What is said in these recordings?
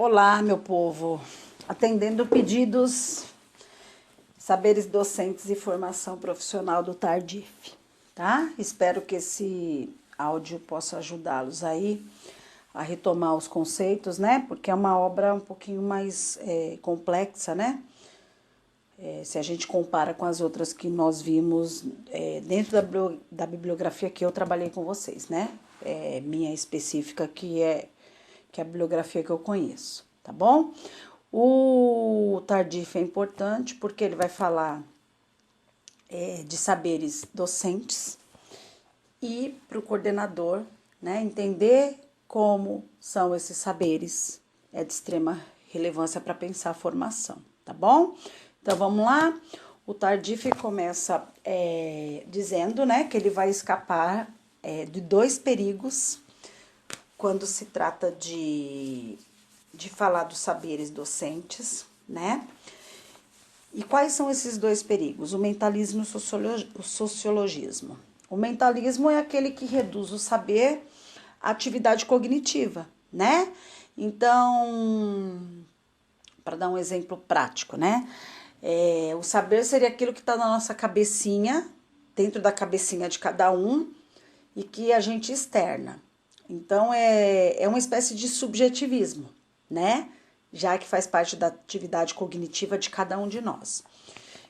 Olá, meu povo. Atendendo pedidos, saberes docentes e formação profissional do Tardif, tá? Espero que esse áudio possa ajudá-los aí a retomar os conceitos, né? Porque é uma obra um pouquinho mais complexa, né? Se a gente compara com as outras que nós vimos dentro da bibliografia que eu trabalhei com vocês, né? Minha específica, que é a bibliografia que eu conheço, tá bom? O Tardif é importante porque ele vai falar de saberes docentes e para o coordenador, né, entender como são esses saberes, é de extrema relevância para pensar a formação, tá bom? Então vamos lá. O Tardif começa dizendo, né, que ele vai escapar de dois perigos quando se trata de falar dos saberes docentes, né? E quais são esses dois perigos? O mentalismo e o sociologismo. O mentalismo é aquele que reduz o saber à atividade cognitiva, né? Então, para dar um exemplo prático, né? O saber seria aquilo que está na nossa cabecinha, dentro da cabecinha de cada um, e que a gente externa. Então, é uma espécie de subjetivismo, né? Já que faz parte da atividade cognitiva de cada um de nós.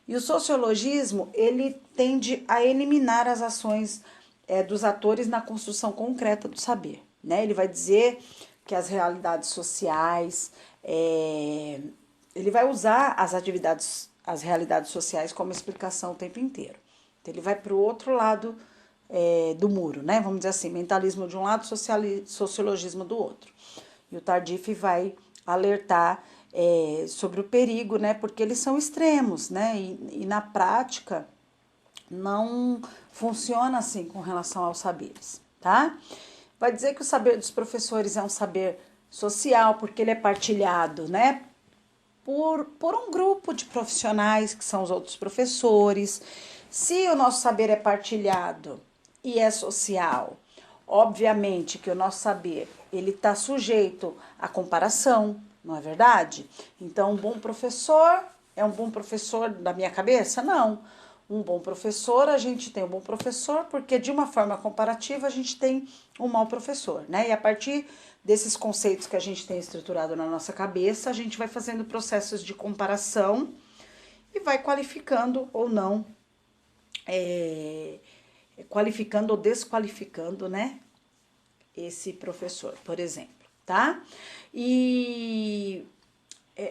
E o sociologismo, ele tende a eliminar as ações dos atores na construção concreta do saber, né? Ele vai dizer que as realidades sociais, ele vai usar as realidades sociais como explicação o tempo inteiro. Então, ele vai para o outro lado do muro, né? Vamos dizer assim, mentalismo de um lado, sociologismo do outro. E o Tardif vai alertar sobre o perigo, né? Porque eles são extremos, né? E na prática não funciona assim com relação aos saberes, tá? Vai dizer que o saber dos professores é um saber social, porque ele é partilhado, né? Por um grupo de profissionais que são os outros professores. Se o nosso saber é partilhado e é social, obviamente que o nosso saber ele está sujeito à comparação, não é verdade? Então, um bom professor é um bom professor da minha cabeça? Não. Um bom professor, a gente tem um bom professor porque, de uma forma comparativa, a gente tem um mau professor, né? E a partir desses conceitos que a gente tem estruturado na nossa cabeça, a gente vai fazendo processos de comparação e vai qualificando ou não, qualificando ou desqualificando, né? Esse professor, por exemplo, tá? E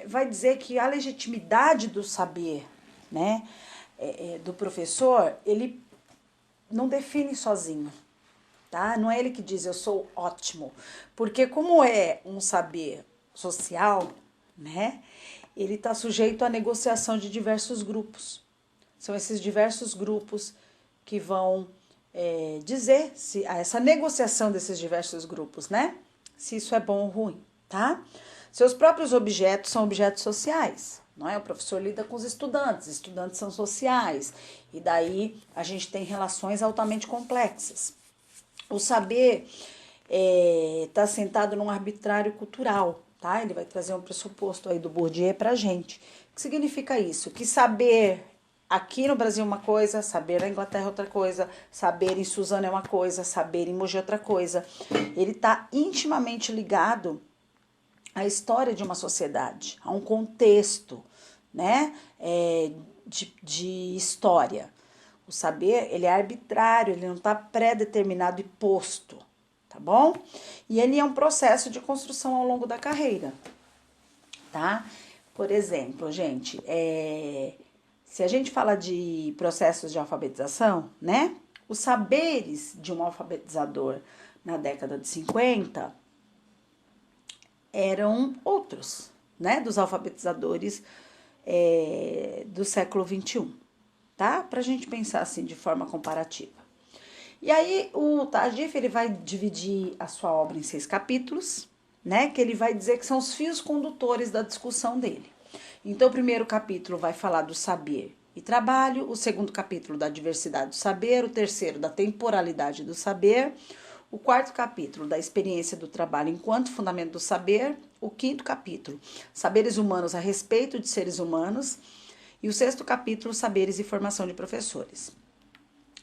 vai dizer que a legitimidade do saber, né? Do professor, ele não define sozinho, tá? Não é ele que diz eu sou ótimo, porque como é um saber social, né? Ele está sujeito à negociação de diversos grupos. São esses diversos grupos que vão dizer se essa negociação desses diversos grupos, né? Se isso é bom ou ruim, tá? Seus próprios objetos são objetos sociais. Não é? O professor lida com os estudantes são sociais, e daí a gente tem relações altamente complexas. O saber está assentado num arbitrário cultural, tá? Ele vai trazer um pressuposto aí do Bourdieu pra gente. O que significa isso? Que saber aqui no Brasil é uma coisa, saber na Inglaterra é outra coisa, saber em Suzano é uma coisa, saber em Mogi é outra coisa. Ele está intimamente ligado a história de uma sociedade, a um contexto, né, de história. O saber, ele é arbitrário, ele não está pré-determinado e posto, tá bom? E ele é um processo de construção ao longo da carreira, tá? Por exemplo, gente, se a gente fala de processos de alfabetização, né, os saberes de um alfabetizador na década de 50 eram outros, né, dos alfabetizadores do século 21, tá? Pra gente pensar assim de forma comparativa. E aí o Tardif, ele vai dividir a sua obra em 6 capítulos, né, que ele vai dizer que são os fios condutores da discussão dele. Então o primeiro capítulo vai falar do saber e trabalho, o segundo capítulo da diversidade do saber, o terceiro da temporalidade do saber, O quarto capítulo, da experiência do trabalho enquanto fundamento do saber. O quinto capítulo, saberes humanos a respeito de seres humanos. E o sexto capítulo, saberes e formação de professores.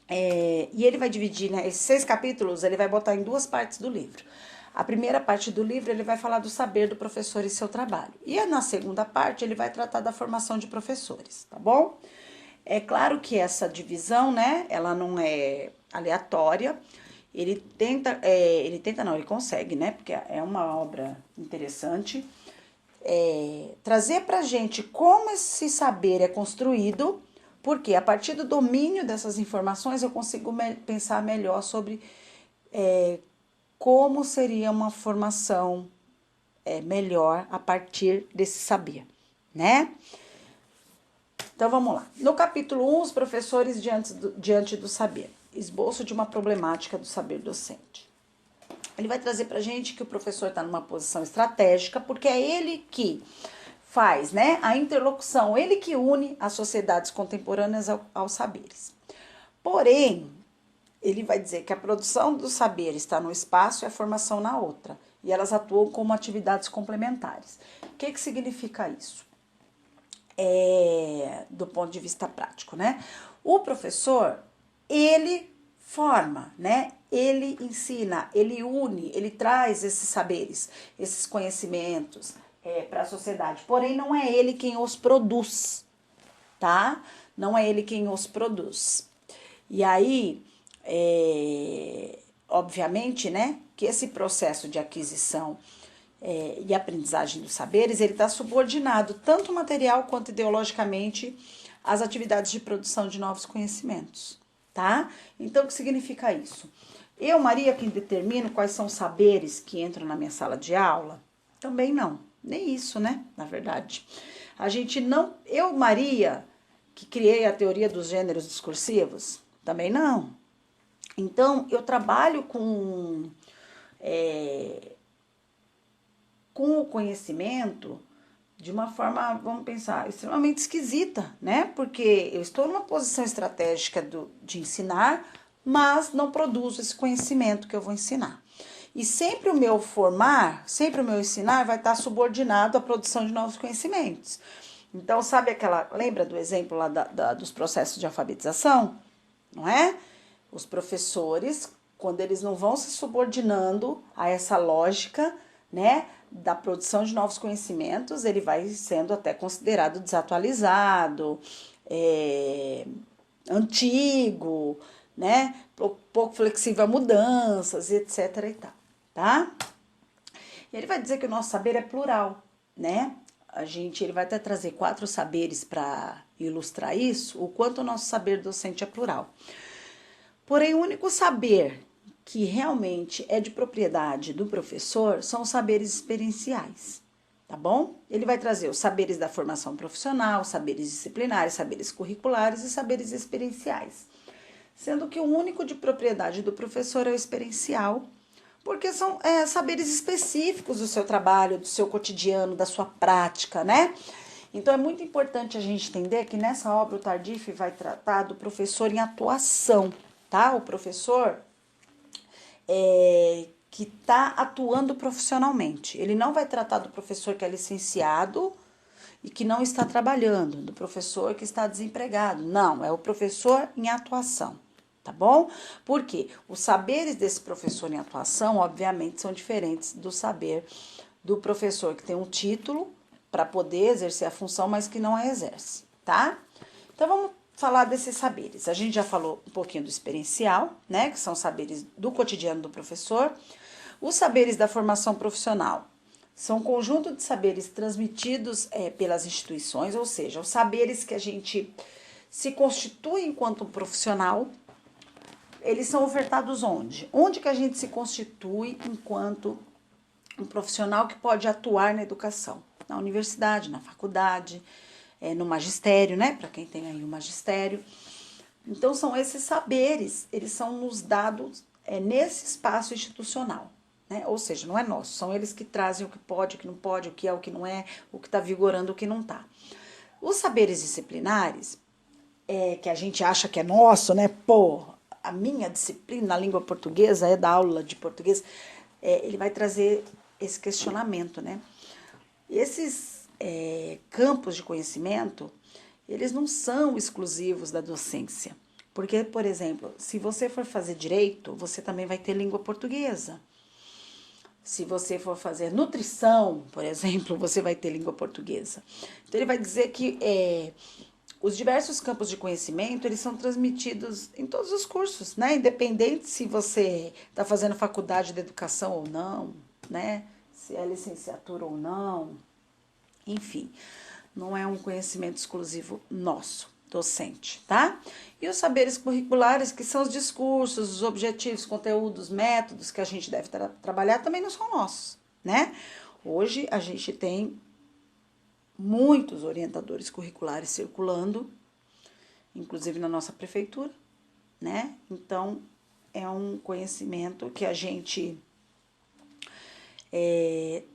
E ele vai dividir, né, esses 6 capítulos, ele vai botar em 2 partes do livro. A primeira parte do livro, ele vai falar do saber do professor e seu trabalho. E na segunda parte, ele vai tratar da formação de professores, tá bom? É claro que essa divisão, né, ela não é aleatória. Ele consegue, né, porque é uma obra interessante. Trazer pra gente como esse saber é construído, porque a partir do domínio dessas informações eu consigo pensar melhor sobre como seria uma formação melhor a partir desse saber, né? Então vamos lá. No capítulo 1, os professores diante do saber. Esboço de uma problemática do saber docente. Ele vai trazer pra gente que o professor está numa posição estratégica, porque é ele que faz, né, a interlocução, ele que une as sociedades contemporâneas aos saberes. Porém, ele vai dizer que a produção do saber está no espaço e a formação na outra, e elas atuam como atividades complementares. O que significa isso? Do ponto de vista prático, né? O professor, ele forma, né? Ele ensina, ele une, ele traz esses saberes, esses conhecimentos para a sociedade. Porém, não é ele quem os produz, tá? Não é ele quem os produz. E aí, obviamente, né, que esse processo de aquisição e aprendizagem dos saberes, ele está subordinado, tanto material quanto ideologicamente, às atividades de produção de novos conhecimentos, tá? Então, o que significa isso? Eu, Maria, quem determino quais são os saberes que entram na minha sala de aula? Também não, nem isso, né? Na verdade, a gente não... Eu, Maria, que criei a teoria dos gêneros discursivos? Também não. Então, eu trabalho com o conhecimento de uma forma, vamos pensar, extremamente esquisita, né? Porque eu estou numa posição estratégica de ensinar, mas não produzo esse conhecimento que eu vou ensinar. E sempre o meu formar, sempre o meu ensinar vai estar subordinado à produção de novos conhecimentos. Então, sabe lembra do exemplo lá dos processos de alfabetização? Não é? Os professores, quando eles não vão se subordinando a essa lógica, né, da produção de novos conhecimentos, ele vai sendo até considerado desatualizado, antigo, né, pouco flexível a mudanças, etc. e tal, tá? E ele vai dizer que o nosso saber é plural, né? Ele vai até trazer 4 saberes para ilustrar isso, o quanto o nosso saber docente é plural. Porém, o único saber que realmente é de propriedade do professor são os saberes experienciais, tá bom? Ele vai trazer os saberes da formação profissional, saberes disciplinares, saberes curriculares e saberes experienciais. Sendo que o único de propriedade do professor é o experiencial, porque são saberes específicos do seu trabalho, do seu cotidiano, da sua prática, né? Então, é muito importante a gente entender que nessa obra o Tardif vai tratar do professor em atuação, tá? O professor que está atuando profissionalmente. Ele não vai tratar do professor que é licenciado e que não está trabalhando, do professor que está desempregado. Não, é o professor em atuação, tá bom? Por quê? Os saberes desse professor em atuação, obviamente, são diferentes do saber do professor que tem um título para poder exercer a função, mas que não a exerce, tá? Então, vamos falar desses saberes. A gente já falou um pouquinho do experiencial, né, que são saberes do cotidiano do professor. Os saberes da formação profissional são um conjunto de saberes transmitidos pelas instituições, ou seja, os saberes que a gente se constitui enquanto um profissional, eles são ofertados onde? Onde que a gente se constitui enquanto um profissional que pode atuar na educação? Na universidade, na faculdade, no magistério, né? Para quem tem aí o magistério. Então, são esses saberes, eles são nos dados nesse espaço institucional, né? Ou seja, não é nosso, são eles que trazem o que pode, o que não pode, o que é, o que não é, o que está vigorando, o que não está. Os saberes disciplinares, que a gente acha que é nosso, né? Pô, a minha disciplina, a língua portuguesa, é da aula de português, ele vai trazer esse questionamento, né? Esses campos de conhecimento, eles não são exclusivos da docência. Porque, por exemplo, se você for fazer direito, você também vai ter língua portuguesa. Se você for fazer nutrição, por exemplo, você vai ter língua portuguesa. Então, ele vai dizer que os diversos campos de conhecimento, eles são transmitidos em todos os cursos, né? Independente se você está fazendo faculdade de educação ou não, né? Se é licenciatura ou não, enfim, não é um conhecimento exclusivo nosso, docente, tá? E os saberes curriculares, que são os discursos, os objetivos, conteúdos, métodos que a gente deve trabalhar, também não são nossos, né? Hoje a gente tem muitos orientadores curriculares circulando, inclusive na nossa prefeitura, né? Então, é um conhecimento que a gente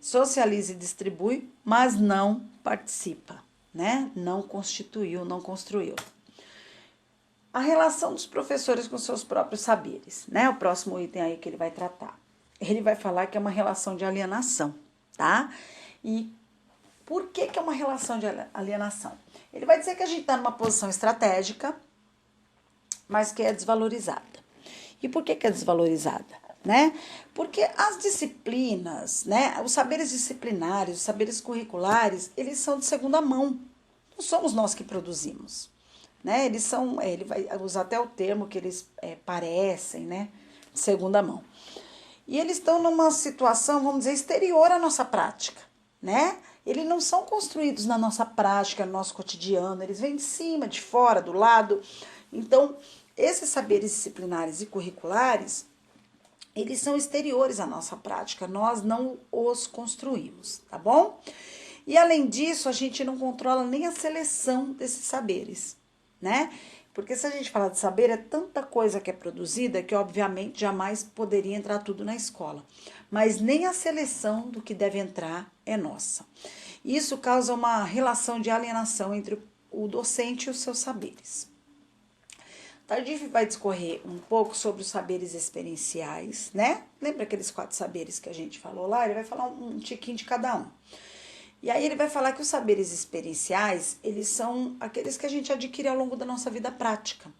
socializa e distribui, mas não participa, né? Não constituiu, não construiu. A relação dos professores com seus próprios saberes, né? O próximo item aí que ele vai tratar. Ele vai falar que é uma relação de alienação, tá? E por que é uma relação de alienação? Ele vai dizer que a gente está numa posição estratégica, mas que é desvalorizada. E por que é desvalorizada? Né? Porque as disciplinas, né? Os saberes disciplinares, os saberes curriculares, eles são de segunda mão. Não somos nós que produzimos. Né? Eles são, ele vai usar até o termo que eles parecem, né? De segunda mão. E eles estão numa situação, vamos dizer, exterior à nossa prática, né? Eles não são construídos na nossa prática, no nosso cotidiano, eles vêm de cima, de fora, do lado. Então, esses saberes disciplinares e curriculares, eles são exteriores à nossa prática, nós não os construímos, tá bom? E além disso, a gente não controla nem a seleção desses saberes, né? Porque se a gente falar de saber, é tanta coisa que é produzida que, obviamente, jamais poderia entrar tudo na escola. Mas nem a seleção do que deve entrar é nossa. Isso causa uma relação de alienação entre o docente e os seus saberes. Tardif vai discorrer um pouco sobre os saberes experienciais, né? Lembra aqueles 4 saberes que a gente falou lá? Ele vai falar um tiquinho de cada um. E aí ele vai falar que os saberes experienciais, eles são aqueles que a gente adquire ao longo da nossa vida prática.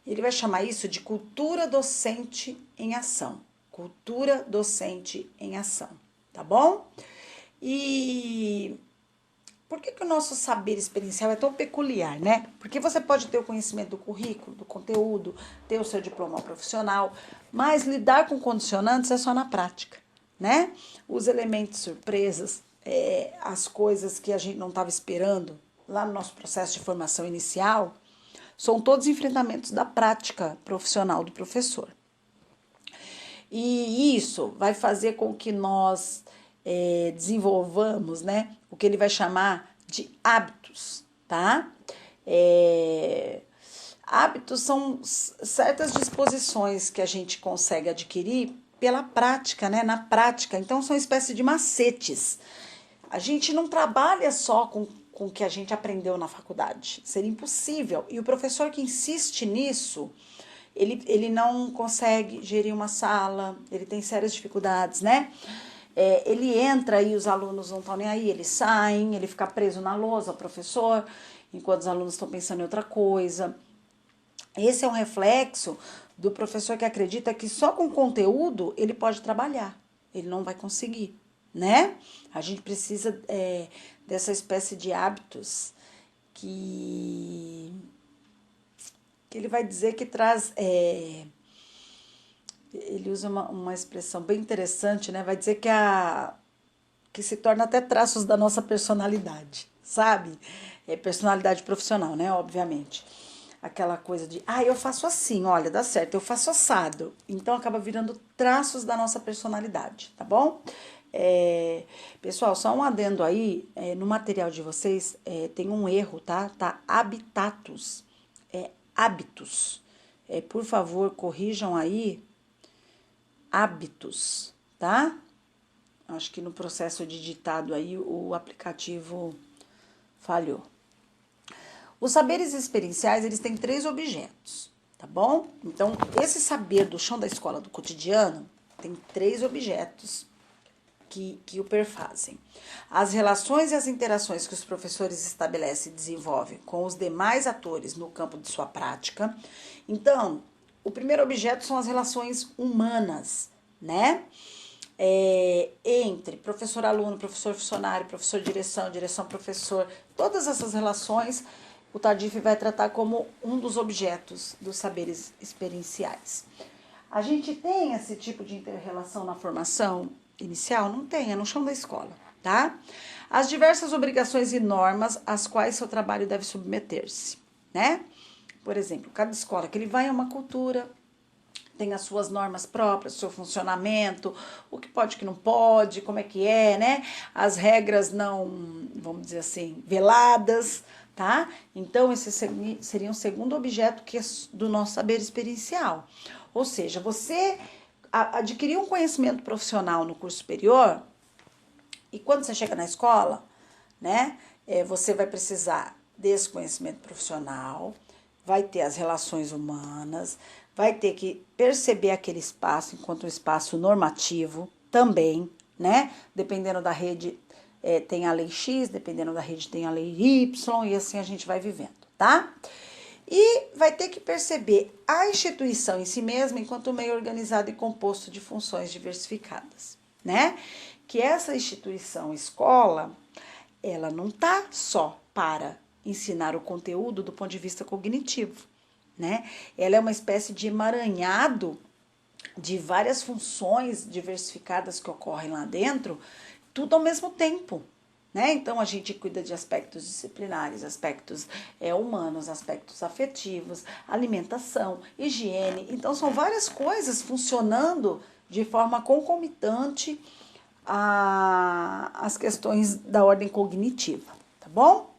Ele vai chamar isso de cultura docente em ação. Cultura docente em ação, tá bom? E por que o nosso saber experiencial é tão peculiar, né? Porque você pode ter o conhecimento do currículo, do conteúdo, ter o seu diploma profissional, mas lidar com condicionantes é só na prática, né? Os elementos surpresas, as coisas que a gente não estava esperando lá no nosso processo de formação inicial, são todos enfrentamentos da prática profissional do professor. E isso vai fazer com que nós desenvolvamos, né, o que ele vai chamar de hábitos, tá? Hábitos são certas disposições que a gente consegue adquirir pela prática, né? Na prática. Então, são uma espécie de macetes. A gente não trabalha só com o que a gente aprendeu na faculdade. Seria impossível. E o professor que insiste nisso, ele não consegue gerir uma sala, ele tem sérias dificuldades, né? Ele entra e os alunos não estão nem aí, eles saem, ele fica preso na lousa, o professor, enquanto os alunos estão pensando em outra coisa. Esse é um reflexo do professor que acredita que só com conteúdo ele pode trabalhar. Ele não vai conseguir, né? A gente precisa dessa espécie de hábitos que ele vai dizer que traz... ele usa uma expressão bem interessante, né? Vai dizer que se torna até traços da nossa personalidade, sabe? Personalidade profissional, né? Obviamente. Aquela coisa de, eu faço assim, olha, dá certo, eu faço assado. Então, acaba virando traços da nossa personalidade, tá bom? Pessoal, só um adendo aí, no material de vocês tem um erro, tá? Tá habitatus, hábitos. Por favor, corrijam aí, hábitos, tá? Acho que no processo de ditado aí o aplicativo falhou. Os saberes experienciais, eles têm 3 objetos. tá bom? Então, esse saber do chão da escola do cotidiano tem 3 objetos que o perfazem. As relações e as interações que os professores estabelecem e desenvolvem com os demais atores no campo de sua prática. Então, o primeiro objeto são as relações humanas, né? Entre professor-aluno, professor-funcionário, professor-direção, direção-professor, todas essas relações o Tardif vai tratar como um dos objetos dos saberes experienciais. A gente tem esse tipo de inter-relação na formação inicial? Não tem, é no chão da escola, tá? As diversas obrigações e normas às quais seu trabalho deve submeter-se, né? Por exemplo, cada escola que ele vai é uma cultura, tem as suas normas próprias, seu funcionamento, o que pode, o que não pode, como é que é, né? As regras não, vamos dizer assim, veladas, tá? Então, esse seria um segundo objeto que é do nosso saber experiencial. Ou seja, você adquirir um conhecimento profissional no curso superior e quando você chega na escola, né, você vai precisar desse conhecimento profissional, vai ter as relações humanas, vai ter que perceber aquele espaço enquanto um espaço normativo também, né? Dependendo da rede, tem a lei X, dependendo da rede tem a lei Y, e assim a gente vai vivendo, tá? E vai ter que perceber a instituição em si mesma enquanto meio organizado e composto de funções diversificadas, né? Que essa instituição escola, ela não tá só para ensinar o conteúdo do ponto de vista cognitivo, né? Ela é uma espécie de emaranhado de várias funções diversificadas que ocorrem lá dentro, tudo ao mesmo tempo, né? Então a gente cuida de aspectos disciplinares, aspectos humanos, aspectos afetivos, alimentação, higiene. Então são várias coisas funcionando de forma concomitante às questões da ordem cognitiva, tá bom?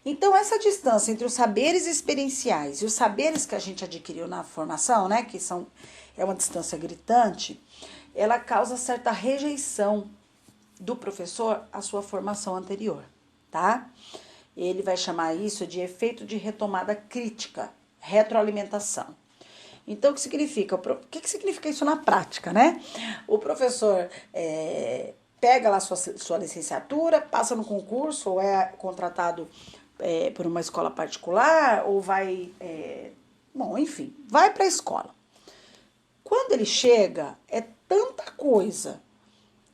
Então, essa distância entre os saberes experienciais e os saberes que a gente adquiriu na formação, né, que é uma distância gritante, ela causa certa rejeição do professor à sua formação anterior, tá? Ele vai chamar isso de efeito de retomada crítica, retroalimentação. Então, o que significa? O que significa isso na prática, né? O professor pega lá sua licenciatura, passa no concurso, ou é contratado por uma escola particular, ou vai... bom, enfim, vai para a escola. Quando ele chega, é tanta coisa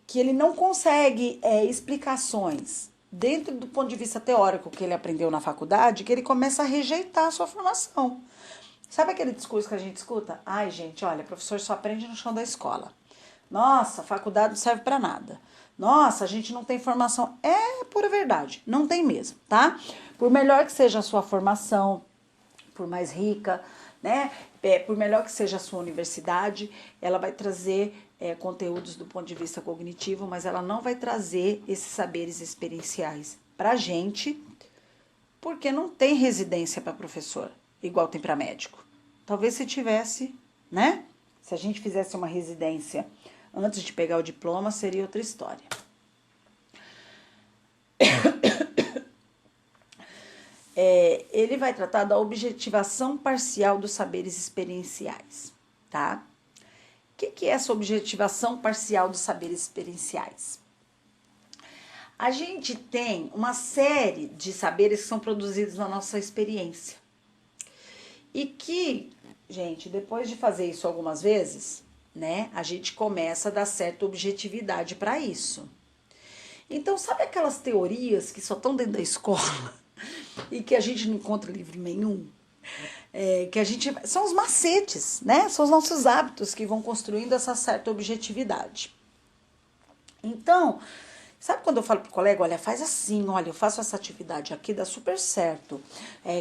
que ele não consegue explicações dentro do ponto de vista teórico que ele aprendeu na faculdade, que ele começa a rejeitar a sua formação. Sabe aquele discurso que a gente escuta? Ai, gente, olha, professor só aprende no chão da escola. Nossa, faculdade não serve para nada. Nossa, a gente não tem formação. É pura verdade, não tem mesmo, tá? Por melhor que seja a sua formação, por mais rica, né? Por melhor que seja a sua universidade, ela vai trazer conteúdos do ponto de vista cognitivo, mas ela não vai trazer esses saberes experienciais pra gente, porque não tem residência para professor, igual tem para médico. Talvez se tivesse, né? Se a gente fizesse uma residência antes de pegar o diploma, seria outra história. Ele vai tratar da objetivação parcial dos saberes experienciais, tá? O que é essa objetivação parcial dos saberes experienciais? A gente tem uma série de saberes que são produzidos na nossa experiência. E que, gente, depois de fazer isso algumas vezes, né, a gente começa a dar certa objetividade para isso. Então, sabe aquelas teorias que só estão dentro da escola e que a gente não encontra em livro nenhum? São os macetes, né? São os nossos hábitos que vão construindo essa certa objetividade. Então, sabe quando eu falo pro colega, olha, faz assim, olha, eu faço essa atividade aqui, dá super certo.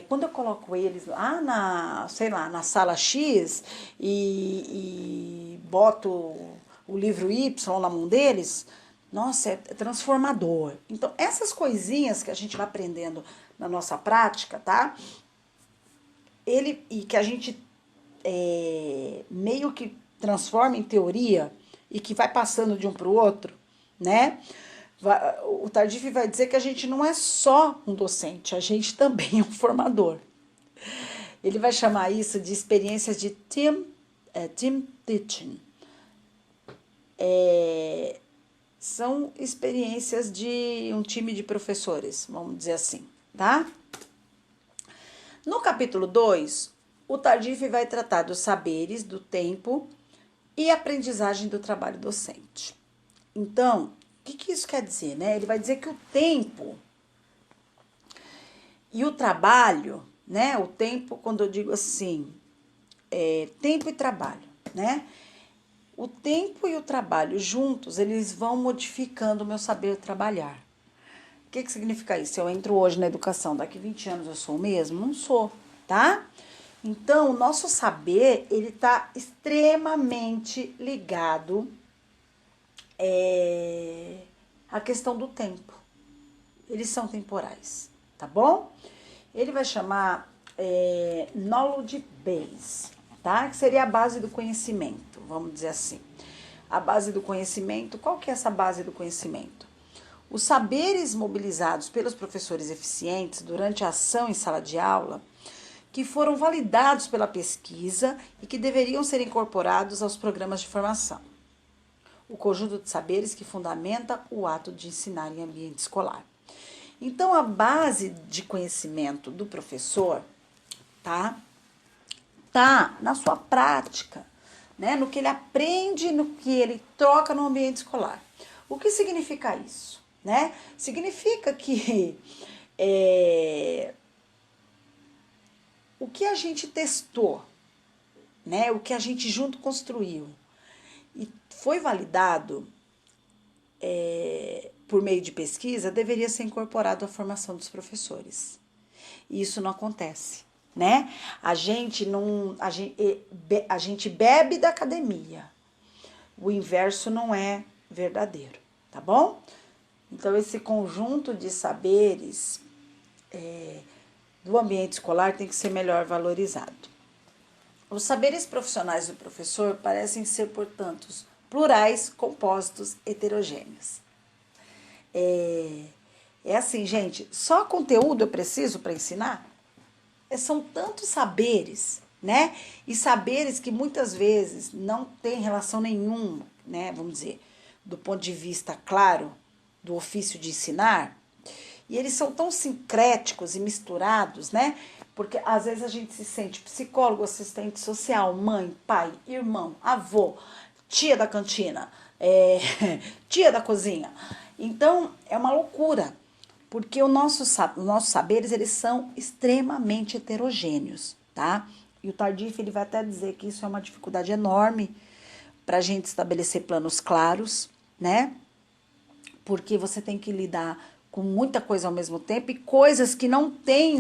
Quando eu coloco eles lá na sala X e boto o livro Y na mão deles, nossa, é transformador. Então, essas coisinhas que a gente vai aprendendo na nossa prática, tá? E que a gente meio que transforma em teoria e que vai passando de um para o outro, né? O Tardif vai dizer que a gente não é só um docente, a gente também é um formador. Ele vai chamar isso de experiências de team teaching. São experiências de um time de professores, vamos dizer assim, tá? No capítulo 2, o Tardif vai tratar dos saberes, do tempo e aprendizagem do trabalho docente. Então, o que isso quer dizer, né? Ele vai dizer que o tempo e o trabalho, né? O tempo, quando eu digo assim, tempo e trabalho, né? O tempo e o trabalho juntos, eles vão modificando o meu saber trabalhar. O que significa isso? Eu entro hoje na educação, daqui 20 anos eu sou o mesmo? Não sou, tá? Então, o nosso saber, ele tá extremamente ligado à questão do tempo. Eles são temporais, tá bom? Ele vai chamar knowledge base, tá? Que seria a base do conhecimento, vamos dizer assim. A base do conhecimento, qual que é essa base do conhecimento? Os saberes mobilizados pelos professores eficientes durante a ação em sala de aula, que foram validados pela pesquisa e que deveriam ser incorporados aos programas de formação. O conjunto de saberes que fundamenta o ato de ensinar em ambiente escolar. Então, a base de conhecimento do professor tá na sua prática, né? No que ele aprende, no que ele troca no ambiente escolar. O que significa isso? Né? Significa que o que a gente testou, né? O que a gente junto construiu e foi validado por meio de pesquisa, deveria ser incorporado à formação dos professores. E isso não acontece, né? A gente bebe da academia. O inverso não é verdadeiro, tá bom? Então, esse conjunto de saberes do ambiente escolar tem que ser melhor valorizado. Os saberes profissionais do professor parecem ser, portanto, plurais, compostos, heterogêneos. É assim, gente, só conteúdo eu preciso para ensinar? São tantos saberes, né? E saberes que muitas vezes não têm relação nenhuma, né? Vamos dizer, do ponto de vista, claro, do ofício de ensinar. E eles são tão sincréticos e misturados, né? Porque às vezes a gente se sente psicólogo, assistente social, mãe, pai, irmão, avô, tia da cantina, tia da cozinha. Então, é uma loucura, porque os nossos saberes, eles são extremamente heterogêneos, tá? E o Tardif, ele vai até dizer que isso é uma dificuldade enorme para a gente estabelecer planos claros, né? Porque você tem que lidar com muita coisa ao mesmo tempo e coisas que não têm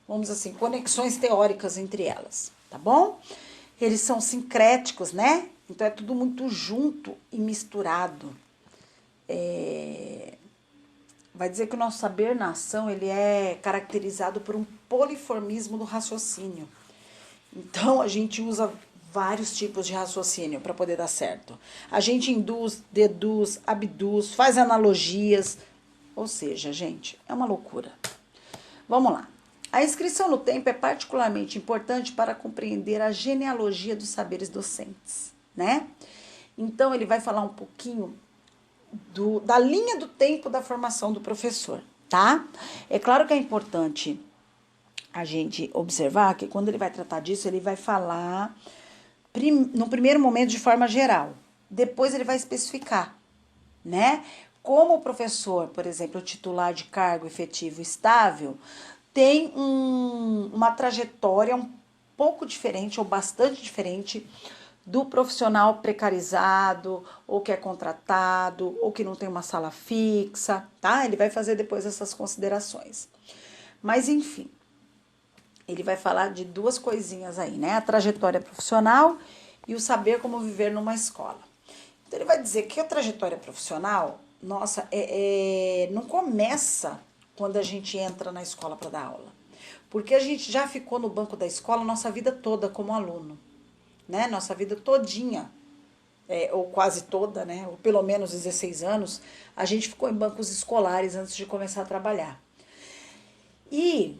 vamos dizer assim, conexões teóricas entre elas, tá bom? Eles são sincréticos, né? Então, é tudo muito junto e misturado. Vai dizer que o nosso saber na ação, ele é caracterizado por um poliformismo do raciocínio. Então, a gente usa vários tipos de raciocínio para poder dar certo. A gente induz, deduz, abduz, faz analogias. Ou seja, gente, é uma loucura. Vamos lá. A inscrição no tempo é particularmente importante para compreender a genealogia dos saberes docentes, né? Então, ele vai falar um pouquinho da linha do tempo da formação do professor, tá? É claro que é importante a gente observar que quando ele vai tratar disso, ele vai falar no primeiro momento de forma geral. Depois ele vai especificar, né? Como o professor, por exemplo, o titular de cargo efetivo estável, tem uma trajetória um pouco diferente ou bastante diferente do profissional precarizado, ou que é contratado, ou que não tem uma sala fixa, tá? Ele vai fazer depois essas considerações. Mas, enfim, ele vai falar de duas coisinhas aí, né? A trajetória profissional e o saber como viver numa escola. Então, ele vai dizer que a trajetória profissional, nossa, não começa quando a gente entra na escola para dar aula. Porque a gente já ficou no banco da escola nossa vida toda como aluno, né? Nossa vida todinha, ou quase toda, né? Ou pelo menos 16 anos, a gente ficou em bancos escolares antes de começar a trabalhar. E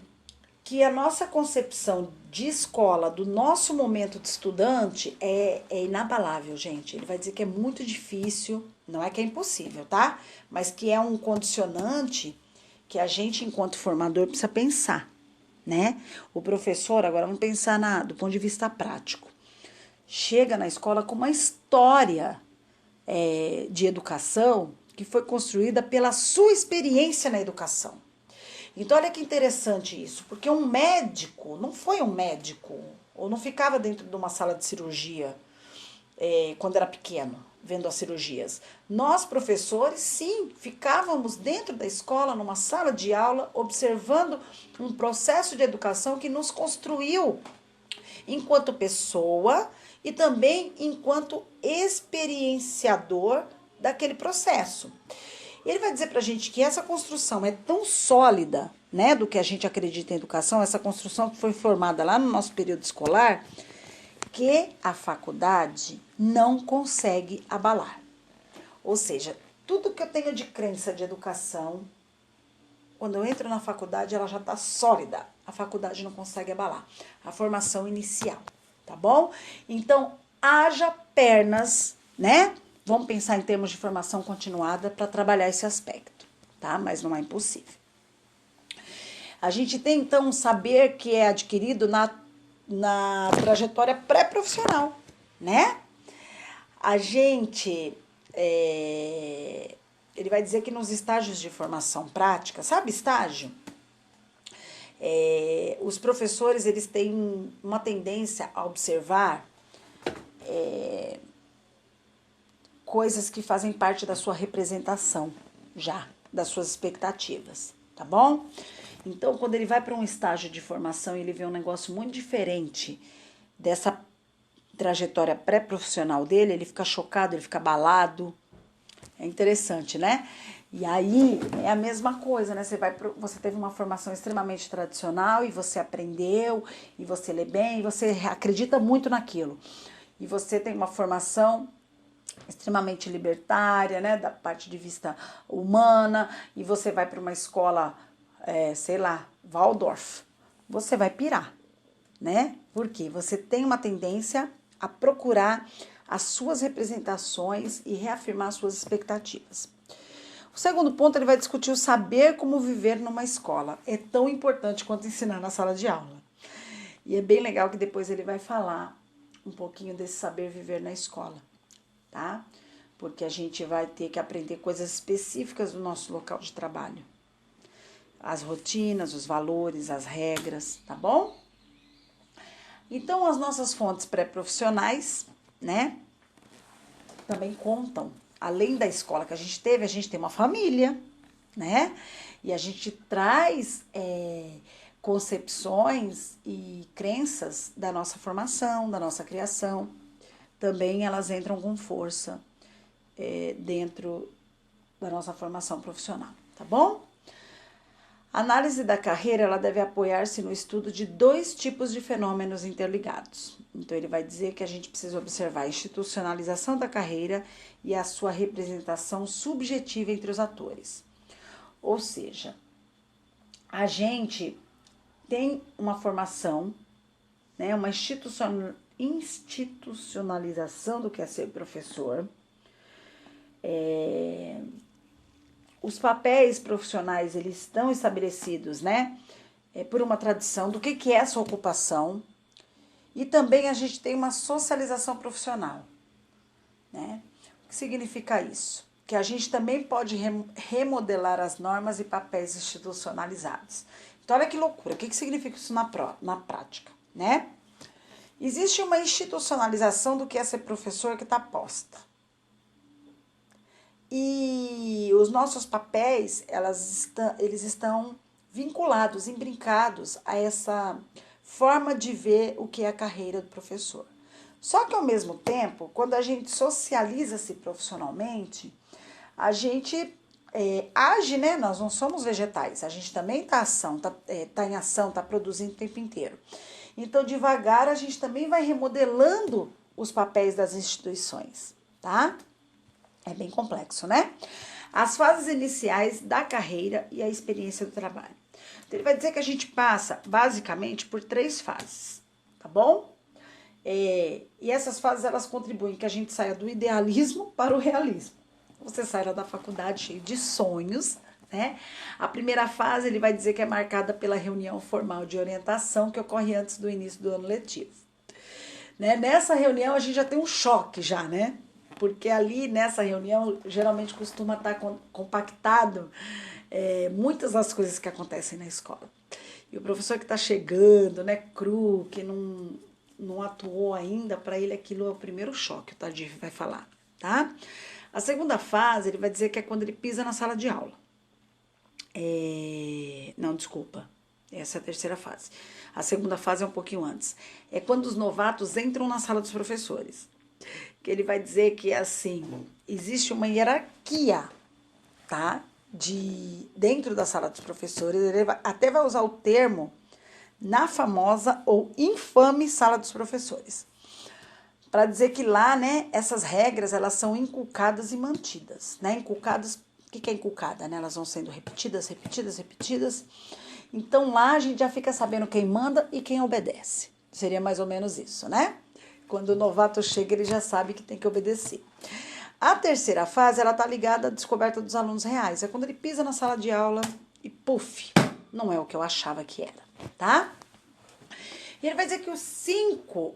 que a nossa concepção de escola, do nosso momento de estudante, é inabalável, gente. Ele vai dizer que é muito difícil, não é que é impossível, tá? Mas que é um condicionante que a gente, enquanto formador, precisa pensar, né? O professor, agora vamos pensar do ponto de vista prático, chega na escola com uma história de educação que foi construída pela sua experiência na educação. Então, olha que interessante isso, porque um médico não foi um médico, ou não ficava dentro de uma sala de cirurgia quando era pequeno, vendo as cirurgias. Nós, professores, sim, ficávamos dentro da escola, numa sala de aula, observando um processo de educação que nos construiu enquanto pessoa e também enquanto experienciador daquele processo. E ele vai dizer pra gente que essa construção é tão sólida, né, do que a gente acredita em educação, essa construção que foi formada lá no nosso período escolar, que a faculdade não consegue abalar. Ou seja, tudo que eu tenho de crença de educação, quando eu entro na faculdade, ela já está sólida. A faculdade não consegue abalar. A formação inicial, tá bom? Então, haja pernas, né? Vamos pensar em termos de formação continuada para trabalhar esse aspecto, tá? Mas não é impossível. A gente tem, então, um saber que é adquirido na trajetória pré-profissional, né? A gente, ele vai dizer que nos estágios de formação prática, sabe estágio? Os professores, eles têm uma tendência a observar coisas que fazem parte da sua representação já, das suas expectativas, tá bom? Então, quando ele vai para um estágio de formação e ele vê um negócio muito diferente dessa trajetória pré-profissional dele, ele fica chocado, ele fica abalado. É interessante, né? E aí é a mesma coisa, né? Você teve uma formação extremamente tradicional e você aprendeu, e você lê bem, e você acredita muito naquilo. E você tem uma formação extremamente libertária, né, da parte de vista humana, e você vai para uma escola, sei lá, Waldorf, você vai pirar, né? Porque você tem uma tendência a procurar as suas representações e reafirmar as suas expectativas. O segundo ponto, ele vai discutir o saber como viver numa escola. É tão importante quanto ensinar na sala de aula. E é bem legal que depois ele vai falar um pouquinho desse saber viver na escola, tá? Porque a gente vai ter que aprender coisas específicas do nosso local de trabalho. As rotinas, os valores, as regras, tá bom? Então, as nossas fontes pré-profissionais, né, também contam. Além da escola que a gente tem uma família, né? E a gente traz concepções e crenças da nossa formação, da nossa criação. Também elas entram com força dentro da nossa formação profissional, tá bom? A análise da carreira, ela deve apoiar-se no estudo de 2 tipos de fenômenos interligados. Então, ele vai dizer que a gente precisa observar a institucionalização da carreira e a sua representação subjetiva entre os atores. Ou seja, a gente tem uma formação, né, uma institucionalização do que é ser professor. Os papéis profissionais, eles estão estabelecidos, né, por uma tradição do que é essa ocupação. E também a gente tem uma socialização profissional, né? O que significa isso? Que a gente também pode remodelar as normas e papéis institucionalizados. Então, olha que loucura. O que significa isso na prática, né? Existe uma institucionalização do que é ser professor que está posta. E os nossos papéis, eles estão vinculados, embrincados a essa forma de ver o que é a carreira do professor. Só que, ao mesmo tempo, quando a gente socializa-se profissionalmente, a gente age, né? Nós não somos vegetais, a gente também está em ação, está produzindo o tempo inteiro. Então, devagar, a gente também vai remodelando os papéis das instituições, tá? É bem complexo, né? As fases iniciais da carreira e a experiência do trabalho. Então, ele vai dizer que a gente passa, basicamente, por 3 fases, tá bom? E essas fases, elas contribuem que a gente saia do idealismo para o realismo. Você sairá da faculdade cheio de sonhos, né? A primeira fase, ele vai dizer que é marcada pela reunião formal de orientação que ocorre antes do início do ano letivo. Né? Nessa reunião, a gente já tem um choque já, né? Porque ali, nessa reunião, geralmente costuma estar compactado muitas das coisas que acontecem na escola. E o professor que está chegando, né, cru, que não atuou ainda, para ele aquilo é o primeiro choque, o Tardif vai falar, tá? A segunda fase, ele vai dizer que é quando ele pisa na sala de aula. Não, desculpa, essa é a terceira fase. A segunda fase é um pouquinho antes. É quando os novatos entram na sala dos professores. Que ele vai dizer que, assim, existe uma hierarquia, tá? Dentro da sala dos professores, ele até vai usar o termo na famosa ou infame sala dos professores, para dizer que lá, né, essas regras, elas são inculcadas e mantidas, né? Inculcadas, o que é inculcada, né? Elas vão sendo repetidas. Então lá a gente já fica sabendo quem manda e quem obedece. Seria mais ou menos isso, né? Quando o novato chega, ele já sabe que tem que obedecer. A terceira fase, ela tá ligada à descoberta dos alunos reais. É quando ele pisa na sala de aula e, puf, não é o que eu achava que era, tá? E ele vai dizer que os 5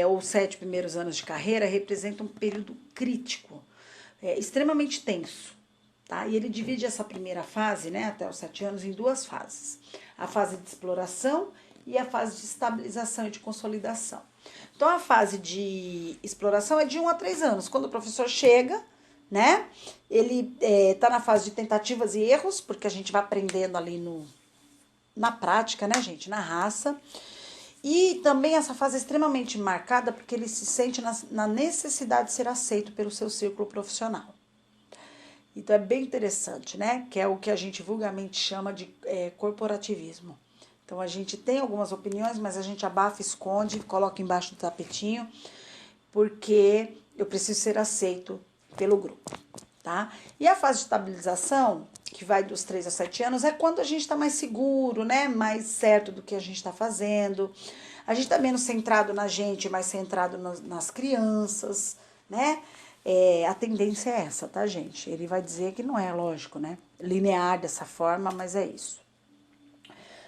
ou 7 primeiros anos de carreira representam um período crítico, extremamente tenso, tá? E ele divide essa primeira fase, né, até os 7 anos, em 2 fases. A fase de exploração e a fase de estabilização e de consolidação. Então, a fase de exploração é de 1 a 3 anos. Quando o professor chega, né, ele tá na fase de tentativas e erros, porque a gente vai aprendendo ali na prática, né, gente, na raça. E também essa fase é extremamente marcada porque ele se sente na necessidade de ser aceito pelo seu círculo profissional. Então, é bem interessante, né, que é o que a gente vulgarmente chama de corporativismo. Então, a gente tem algumas opiniões, mas a gente abafa, esconde, coloca embaixo do tapetinho, porque eu preciso ser aceito pelo grupo, tá? E a fase de estabilização, que vai dos 3 a 7 anos, é quando a gente está mais seguro, né? Mais certo do que a gente está fazendo. A gente está menos centrado na gente, mais centrado nas crianças, né? A tendência é essa, tá, gente? Ele vai dizer que não é, lógico, né? Linear dessa forma, mas é isso.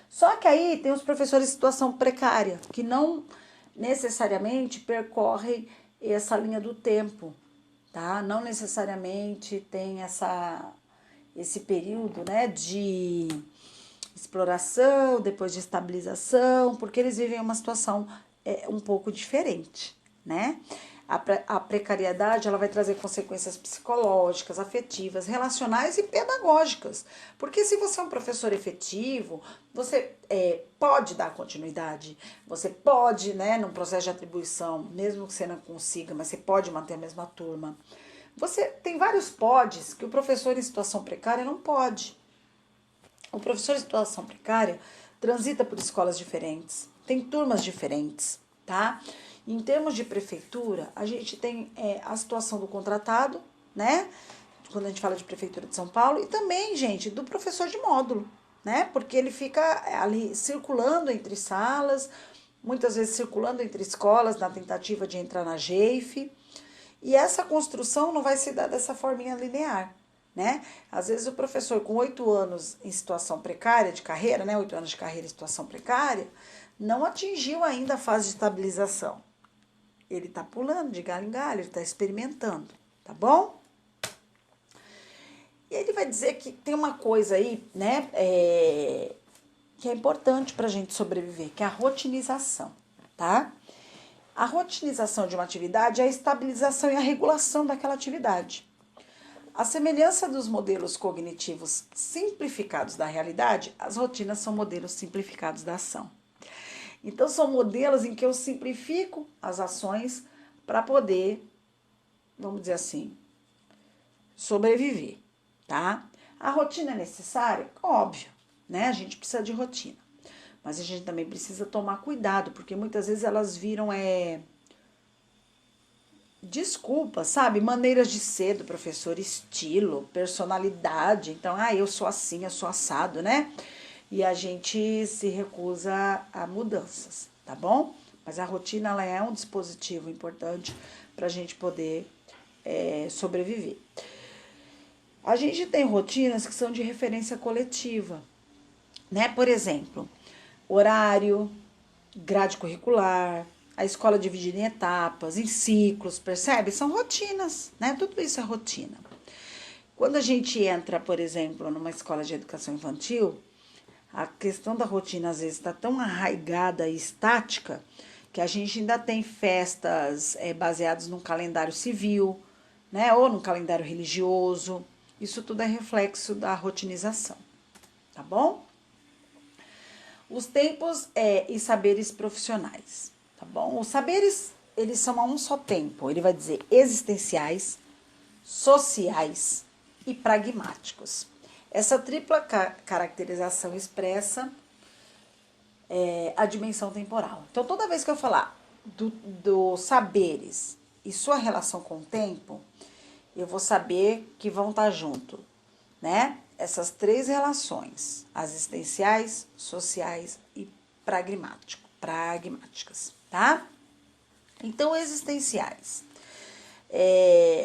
Só que aí tem os professores em situação precária, que não necessariamente percorrem essa linha do tempo, tá? Não necessariamente tem esse período, né, de exploração, depois de estabilização, porque eles vivem uma situação um pouco diferente, né? A precariedade, ela vai trazer consequências psicológicas, afetivas, relacionais e pedagógicas. Porque se você é um professor efetivo, você pode dar continuidade, você pode, né, num processo de atribuição, mesmo que você não consiga, mas você pode manter a mesma turma. Você tem vários podes que o professor em situação precária não pode. O professor em situação precária transita por escolas diferentes, tem turmas diferentes, tá? Em termos de prefeitura, a gente tem a situação do contratado, né? Quando a gente fala de prefeitura de São Paulo, e também, gente, do professor de módulo, né? Porque ele fica ali circulando entre salas, muitas vezes circulando entre escolas na tentativa de entrar na GEIF. E essa construção não vai se dar dessa forminha linear, né? Às vezes o professor com 8 anos em situação precária de carreira, né? 8 anos de carreira em situação precária, não atingiu ainda a fase de estabilização. Ele tá pulando de galho em galho, ele tá experimentando, tá bom? E ele vai dizer que tem uma coisa aí, né, que é importante pra gente sobreviver, que é a rotinização, tá? A rotinização de uma atividade é a estabilização e a regulação daquela atividade. A semelhança dos modelos cognitivos simplificados da realidade, as rotinas são modelos simplificados da ação. Então, são modelos em que eu simplifico as ações para poder, vamos dizer assim, sobreviver, tá? A rotina é necessária? Óbvio, né? A gente precisa de rotina. Mas a gente também precisa tomar cuidado, porque muitas vezes elas viram desculpa, sabe? Maneiras de ser do professor, estilo, personalidade. Então, eu sou assim, eu sou assado, né? e a gente se recusa a mudanças, tá bom? Mas a rotina, ela é um dispositivo importante para a gente poder sobreviver. A gente tem rotinas que são de referência coletiva, né? Por exemplo, horário, grade curricular, a escola dividida em etapas, em ciclos, percebe? São rotinas, né? Tudo isso é rotina. Quando a gente entra, por exemplo, numa escola de educação infantil, a questão da rotina às vezes está tão arraigada e estática que a gente ainda tem festas baseadas num calendário civil, né? Ou num calendário religioso. Isso tudo é reflexo da rotinização, tá bom? Os tempos e saberes profissionais, tá bom? Os saberes, eles são a um só tempo. Ele vai dizer existenciais, sociais e pragmáticos. Essa tripla caracterização expressa a dimensão temporal. Então, toda vez que eu falar dos saberes e sua relação com o tempo, eu vou saber que vão estar junto, né? Essas três relações, as existenciais, sociais e pragmáticas, tá? Então, existenciais.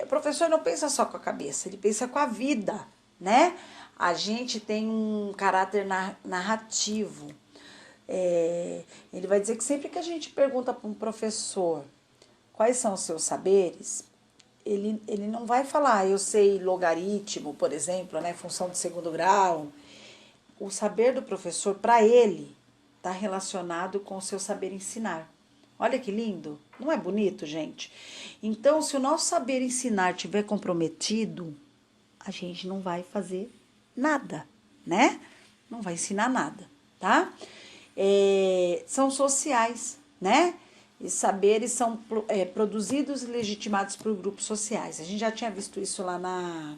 O professor não pensa só com a cabeça, ele pensa com a vida, né? A gente tem um caráter narrativo. Ele vai dizer que sempre que a gente pergunta para um professor quais são os seus saberes, ele não vai falar, eu sei logaritmo, por exemplo, né, função de segundo grau. O saber do professor, para ele, está relacionado com o seu saber ensinar. Olha que lindo, não é bonito, gente? Então, se o nosso saber ensinar estiver comprometido, a gente não vai fazer nada, né? Não vai ensinar nada, tá? São sociais, né? E saberes são produzidos e legitimados por grupos sociais. A gente já tinha visto isso lá na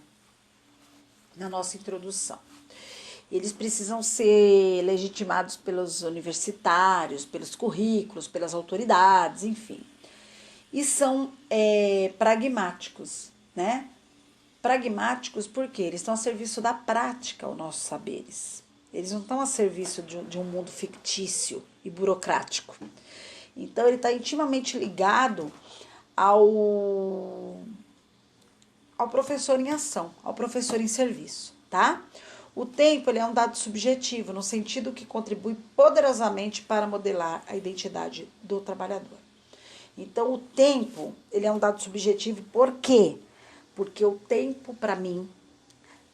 nossa introdução. Eles precisam ser legitimados pelos universitários, pelos currículos, pelas autoridades, enfim. E são pragmáticos, né? Pragmáticos porque eles estão a serviço da prática, os nossos saberes. Eles não estão a serviço de um mundo fictício e burocrático. Então, ele está intimamente ligado ao professor em ação, ao professor em serviço, tá? O tempo, ele é um dado subjetivo, no sentido que contribui poderosamente para modelar a identidade do trabalhador. Então, o tempo, ele é um dado subjetivo, por quê? Porque o tempo, para mim,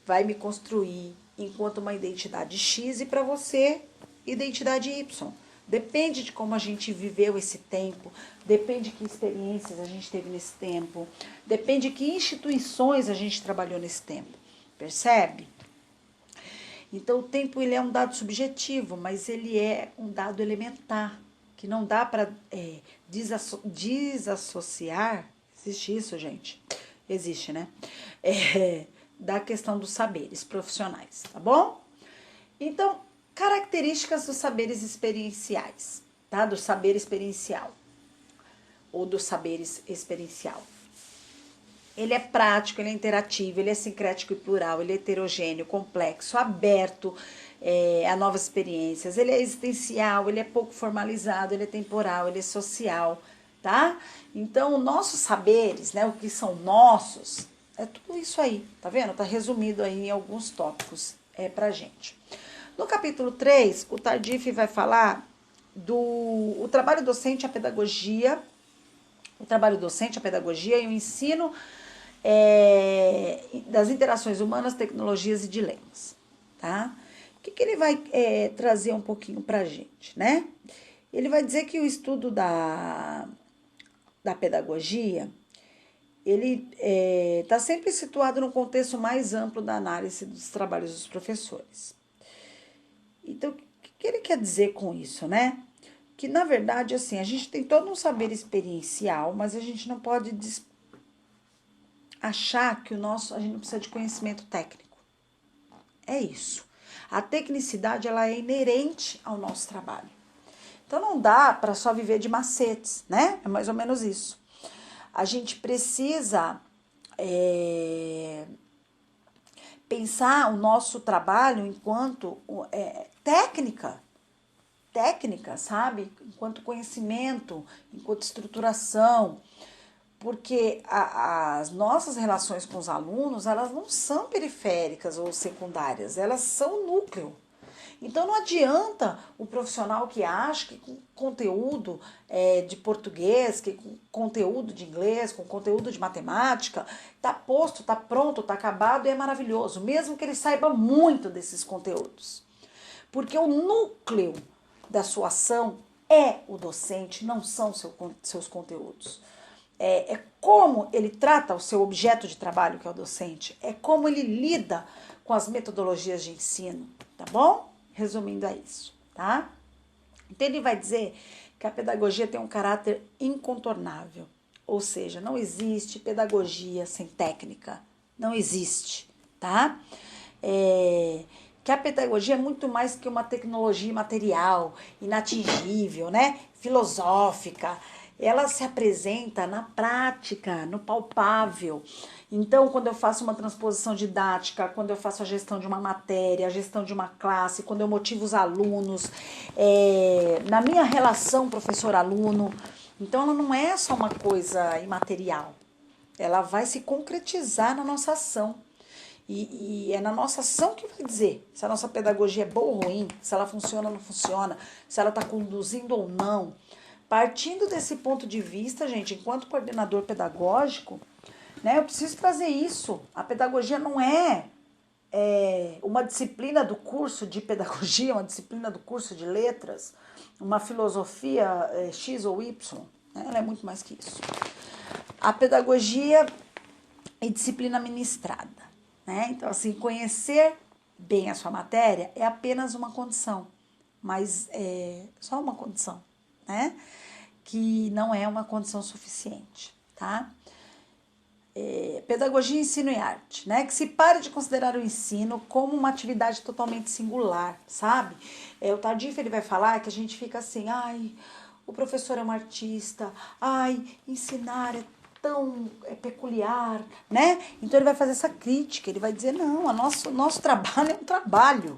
vai me construir enquanto uma identidade X e para você, identidade Y. Depende de como a gente viveu esse tempo, depende de que experiências a gente teve nesse tempo, depende de que instituições a gente trabalhou nesse tempo, percebe? Então, o tempo, ele é um dado subjetivo, mas ele é um dado elementar, que não dá para desassociar, existe isso, gente? Existe, né? Da questão dos saberes profissionais, tá bom? Então, características dos saberes experienciais, tá? Do saber experiencial ou dos saberes experiencial. Ele é prático, ele é interativo, ele é sincrético e plural, ele é heterogêneo, complexo, aberto a novas experiências, ele é existencial, ele é pouco formalizado, ele é temporal, ele é social, tá? Então, nossos saberes, né, o que são nossos, é tudo isso aí, tá vendo? Tá resumido aí em alguns tópicos pra gente. No capítulo 3, o Tardif vai falar do trabalho docente, a pedagogia, e o ensino das interações humanas, tecnologias e dilemas, tá? O que ele vai trazer um pouquinho pra gente, né? Ele vai dizer que o estudo da pedagogia, ele está sempre situado no contexto mais amplo da análise dos trabalhos dos professores. Então, o que ele quer dizer com isso, né? Que, na verdade, assim, a gente tem todo um saber experiencial, mas a gente não pode achar que a gente não precisa de conhecimento técnico. É isso. A tecnicidade, ela é inerente ao nosso trabalho. Então, não dá para só viver de macetes, né? É mais ou menos isso. A gente precisa pensar o nosso trabalho enquanto técnica, sabe? Enquanto conhecimento, enquanto estruturação, porque as nossas relações com os alunos, elas não são periféricas ou secundárias, elas são núcleo. Então não adianta o profissional que acha que com conteúdo de português, que com conteúdo de inglês, com conteúdo de matemática, tá posto, tá pronto, tá acabado e é maravilhoso, mesmo que ele saiba muito desses conteúdos. Porque o núcleo da sua ação é o docente, não são seus conteúdos. É como ele trata o seu objeto de trabalho, que é o docente, é como ele lida com as metodologias de ensino, tá bom? Resumindo a isso, tá? Então ele vai dizer que a pedagogia tem um caráter incontornável, ou seja, não existe pedagogia sem técnica, não existe, tá? Que a pedagogia é muito mais que uma tecnologia material, inatingível, né? Filosófica. Ela se apresenta na prática, no palpável. Então, quando eu faço uma transposição didática, quando eu faço a gestão de uma matéria, a gestão de uma classe, quando eu motivo os alunos, na minha relação professor-aluno, então ela não é só uma coisa imaterial. Ela vai se concretizar na nossa ação. E é na nossa ação que vai dizer se a nossa pedagogia é boa ou ruim, se ela funciona ou não funciona, se ela está conduzindo ou não. Partindo desse ponto de vista, gente, enquanto coordenador pedagógico, né, eu preciso trazer isso. A pedagogia não é uma disciplina do curso de pedagogia, uma disciplina do curso de letras, uma filosofia X ou Y. Né? Ela é muito mais que isso. A pedagogia é disciplina ministrada. Né? Então, assim, conhecer bem a sua matéria é apenas uma condição, mas é só uma condição, né? Que não é uma condição suficiente, tá? Pedagogia, ensino e arte, né? Que se pare de considerar o ensino como uma atividade totalmente singular, sabe? O Tardif, ele vai falar que a gente fica assim, ai, o professor é um artista, ai, ensinar é tão peculiar, né? Então ele vai fazer essa crítica, ele vai dizer, não, nosso trabalho é um trabalho,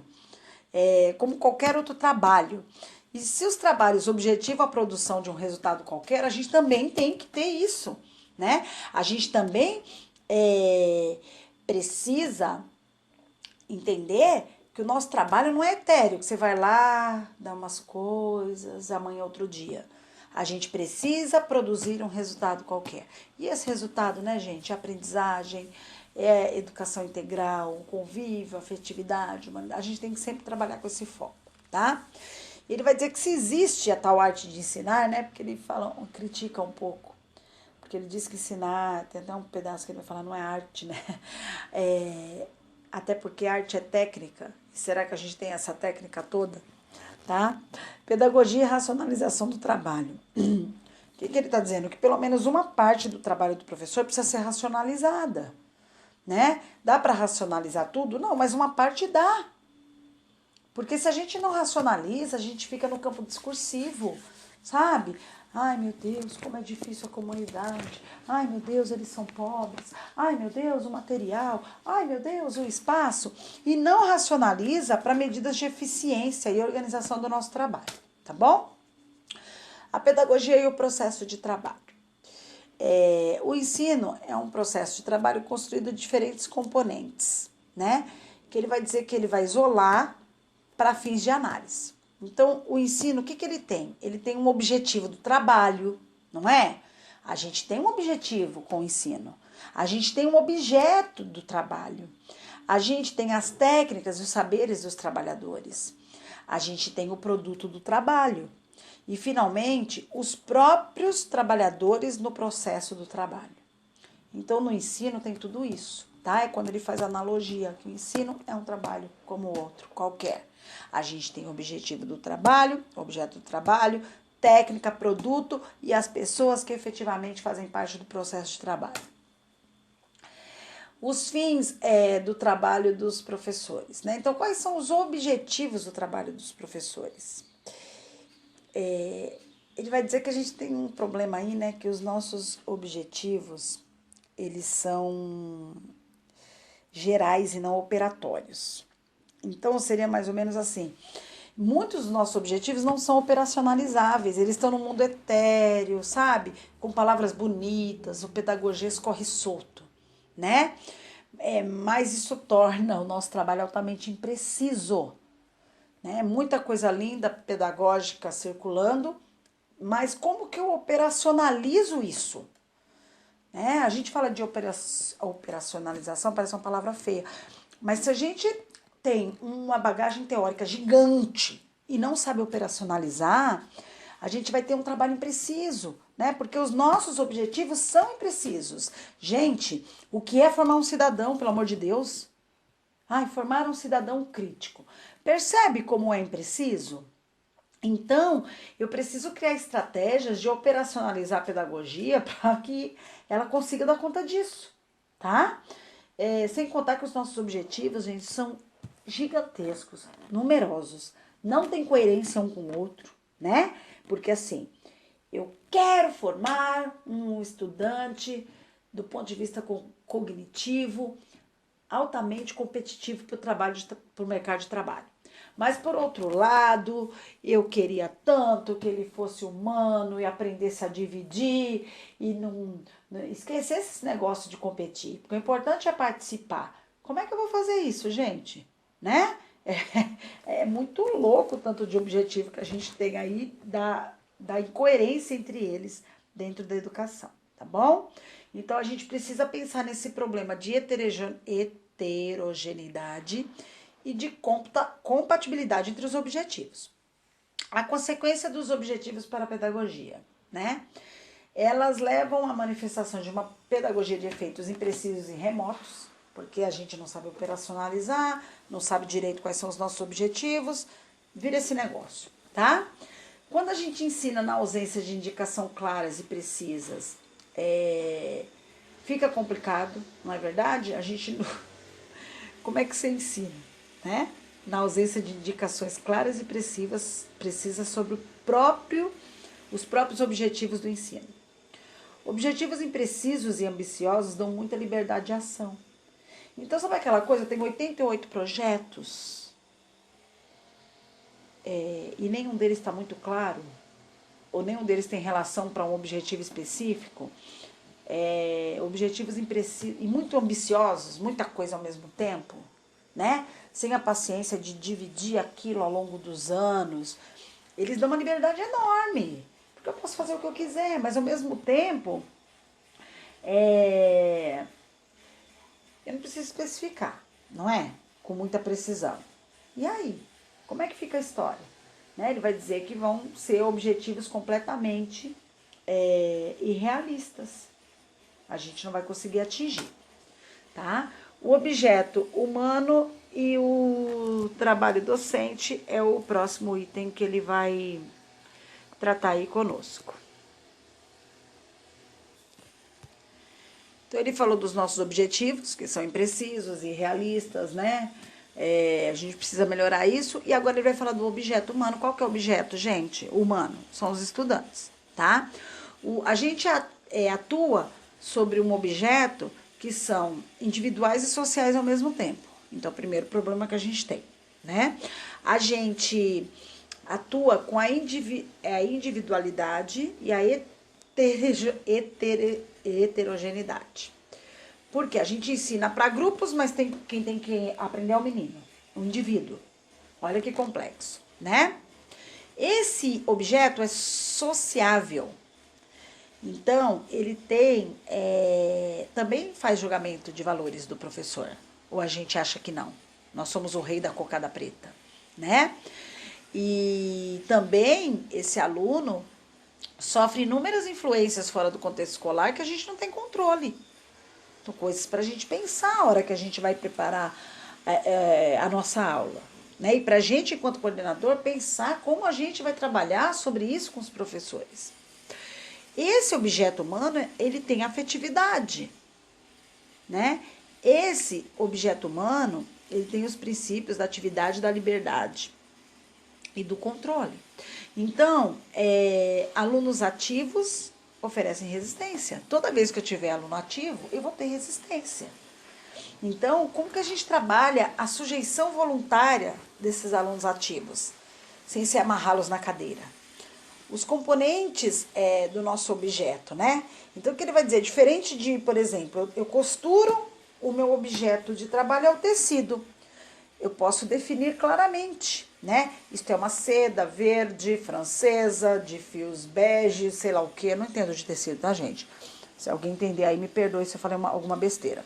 como qualquer outro trabalho. E se os trabalhos objetivam a produção de um resultado qualquer, a gente também tem que ter isso, né? A gente também precisa entender que o nosso trabalho não é etéreo, que você vai lá, dá umas coisas, amanhã é outro dia. A gente precisa produzir um resultado qualquer. E esse resultado, né, gente? Aprendizagem, educação integral, convívio, afetividade, a gente tem que sempre trabalhar com esse foco, tá? Ele vai dizer que se existe a tal arte de ensinar, né? Porque ele critica um pouco. Porque ele diz que ensinar, tem até um pedaço que ele vai falar, não é arte, né? Até porque arte é técnica. E será que a gente tem essa técnica toda? Tá? Pedagogia e racionalização do trabalho. O que ele está dizendo? Que pelo menos uma parte do trabalho do professor precisa ser racionalizada, né? Dá para racionalizar tudo? Não, mas uma parte dá. Porque se a gente não racionaliza, a gente fica no campo discursivo, sabe? Ai, meu Deus, como é difícil a comunidade. Ai, meu Deus, eles são pobres. Ai, meu Deus, o material. Ai, meu Deus, o espaço. E não racionaliza para medidas de eficiência e organização do nosso trabalho, tá bom? A pedagogia e o processo de trabalho. O ensino é um processo de trabalho construído de diferentes componentes, né? Que ele vai dizer que ele vai isolar para fins de análise. Então, o ensino, o que ele tem? Ele tem um objetivo do trabalho, não é? A gente tem um objetivo com o ensino. A gente tem um objeto do trabalho. A gente tem as técnicas e os saberes dos trabalhadores. A gente tem o produto do trabalho. E, finalmente, os próprios trabalhadores no processo do trabalho. Então, no ensino tem tudo isso, tá? É quando ele faz a analogia que o ensino é um trabalho como outro, qualquer. A gente tem o objetivo do trabalho, objeto do trabalho, técnica, produto e as pessoas que efetivamente fazem parte do processo de trabalho. Os fins do trabalho dos professores, né? Então, quais são os objetivos do trabalho dos professores? Ele vai dizer que a gente tem um problema aí, né? Que os nossos objetivos, eles são gerais e não operatórios. Então, seria mais ou menos assim. Muitos dos nossos objetivos não são operacionalizáveis, eles estão no mundo etéreo, sabe? Com palavras bonitas, o pedagogia escorre solto, né? Mas isso torna o nosso trabalho altamente impreciso, né? Muita coisa linda, pedagógica circulando, mas como que eu operacionalizo isso? Né? A gente fala de operacionalização, parece uma palavra feia, mas se a gente tem uma bagagem teórica gigante e não sabe operacionalizar, a gente vai ter um trabalho impreciso, né? Porque os nossos objetivos são imprecisos. Gente, o que é formar um cidadão, pelo amor de Deus? Ai, formar um cidadão crítico. Percebe como é impreciso? Então, eu preciso criar estratégias de operacionalizar a pedagogia para que ela consiga dar conta disso, tá? Sem contar que os nossos objetivos, gente, são gigantescos, numerosos, não tem coerência um com o outro, né? Porque assim, eu quero formar um estudante do ponto de vista cognitivo altamente competitivo para o mercado de trabalho. Mas, por outro lado, eu queria tanto que ele fosse humano e aprendesse a dividir e não esquecesse esse negócio de competir. Porque o importante é participar. Como é que eu vou fazer isso, gente? Né? É muito louco o tanto de objetivo que a gente tem aí da incoerência entre eles dentro da educação, tá bom? Então, a gente precisa pensar nesse problema de heterogeneidade e de compatibilidade entre os objetivos. A consequência dos objetivos para a pedagogia, né? Elas levam à manifestação de uma pedagogia de efeitos imprecisos e remotos, porque a gente não sabe operacionalizar, não sabe direito quais são os nossos objetivos, vira esse negócio, tá? Quando a gente ensina na ausência de indicação claras e precisas, fica complicado, não é verdade? A gente não... Como é que você ensina, né? Na ausência de indicações claras e precisas sobre os próprios objetivos do ensino. Objetivos imprecisos e ambiciosos dão muita liberdade de ação. Então, sabe aquela coisa? Tem 88 projetos e nenhum deles está muito claro, ou nenhum deles tem relação para um objetivo específico. Objetivos imprecisos e muito ambiciosos, muita coisa ao mesmo tempo, né? Sem a paciência de dividir aquilo ao longo dos anos, eles dão uma liberdade enorme, porque eu posso fazer o que eu quiser, mas ao mesmo tempo, eu não preciso especificar, não é? Com muita precisão. E aí, como é que fica a história? Né? Ele vai dizer que vão ser objetivos completamente irrealistas. A gente não vai conseguir atingir, tá? O objeto humano e o trabalho docente é o próximo item que ele vai tratar aí conosco. Então, ele falou dos nossos objetivos, que são imprecisos e irrealistas, né? A gente precisa melhorar isso. E agora ele vai falar do objeto humano. Qual que é o objeto, gente? O humano. São os estudantes, tá? A gente atua sobre um objeto que são individuais e sociais ao mesmo tempo. Então, o primeiro problema que a gente tem, né? A gente atua com a individualidade e a heterogeneidade. Porque a gente ensina para grupos, mas quem tem que aprender é o menino, o indivíduo. Olha que complexo, né? Esse objeto é sociável. Então, ele também faz julgamento de valores do professor. Ou a gente acha que não? Nós somos o rei da cocada preta, né? E também esse aluno sofre inúmeras influências fora do contexto escolar que a gente não tem controle. São coisas para a gente pensar a hora que a gente vai preparar a nossa aula. Né? E para a gente, enquanto coordenador, pensar como a gente vai trabalhar sobre isso com os professores. Esse objeto humano, ele tem afetividade, né? Esse objeto humano, ele tem os princípios da atividade, da liberdade e do controle. Então, alunos ativos oferecem resistência. Toda vez que eu tiver aluno ativo, eu vou ter resistência. Então, como que a gente trabalha a sujeição voluntária desses alunos ativos, sem se amarrá-los na cadeira? Os componentes do nosso objeto, né? Então, o que ele vai dizer? Diferente de, por exemplo, eu costuro, o meu objeto de trabalho é o tecido. Eu posso definir claramente, né? Isto é uma seda verde, francesa, de fios bege, sei lá o que, eu não entendo de tecido, tá, gente? Se alguém entender aí, me perdoe se eu falei alguma besteira.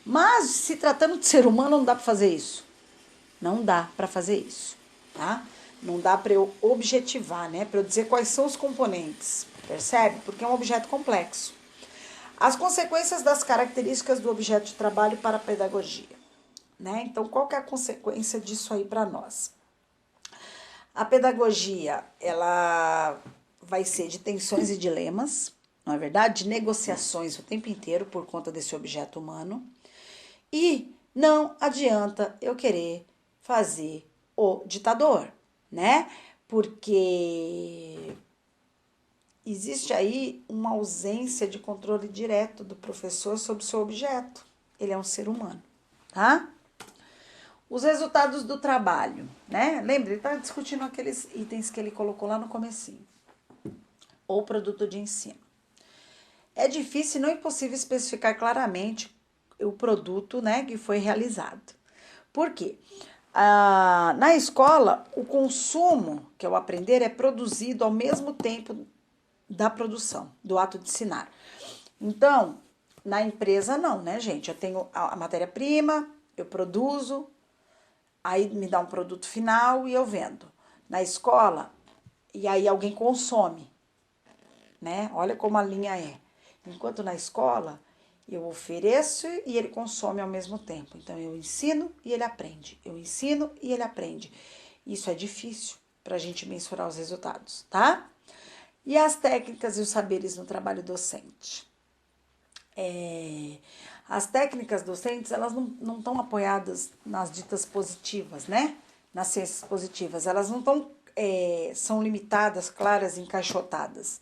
Mas, se tratando de ser humano, não dá para fazer isso. Não dá para fazer isso, tá? Não dá para eu objetivar, né? Para eu dizer quais são os componentes, percebe? Porque é um objeto complexo. As consequências das características do objeto de trabalho para a pedagogia, né? Então, qual que é a consequência disso aí para nós? A pedagogia, ela vai ser de tensões e dilemas, não é verdade? De negociações o tempo inteiro por conta desse objeto humano. E não adianta eu querer fazer o ditador, né? Porque existe aí uma ausência de controle direto do professor sobre o seu objeto. Ele é um ser humano, tá? Os resultados do trabalho, né? Lembra, ele está discutindo aqueles itens que ele colocou lá no comecinho. Ou produto de ensino. É difícil e não impossível especificar claramente o produto, né, que foi realizado. Por quê? Na escola, o consumo, que é o aprender, é produzido ao mesmo tempo da produção, do ato de ensinar. Então, na empresa não, né, gente? Eu tenho a matéria-prima, eu produzo, aí me dá um produto final e eu vendo. Na escola, e aí alguém consome, né? Olha como a linha é. Enquanto na escola, eu ofereço e ele consome ao mesmo tempo. Então, eu ensino e ele aprende. Eu ensino e ele aprende. Isso é difícil para a gente mensurar os resultados, tá? E as técnicas e os saberes no trabalho docente? As técnicas docentes, elas não estão apoiadas nas ditas positivas, né? Nas ciências positivas. Elas não estão, são limitadas, claras, encaixotadas.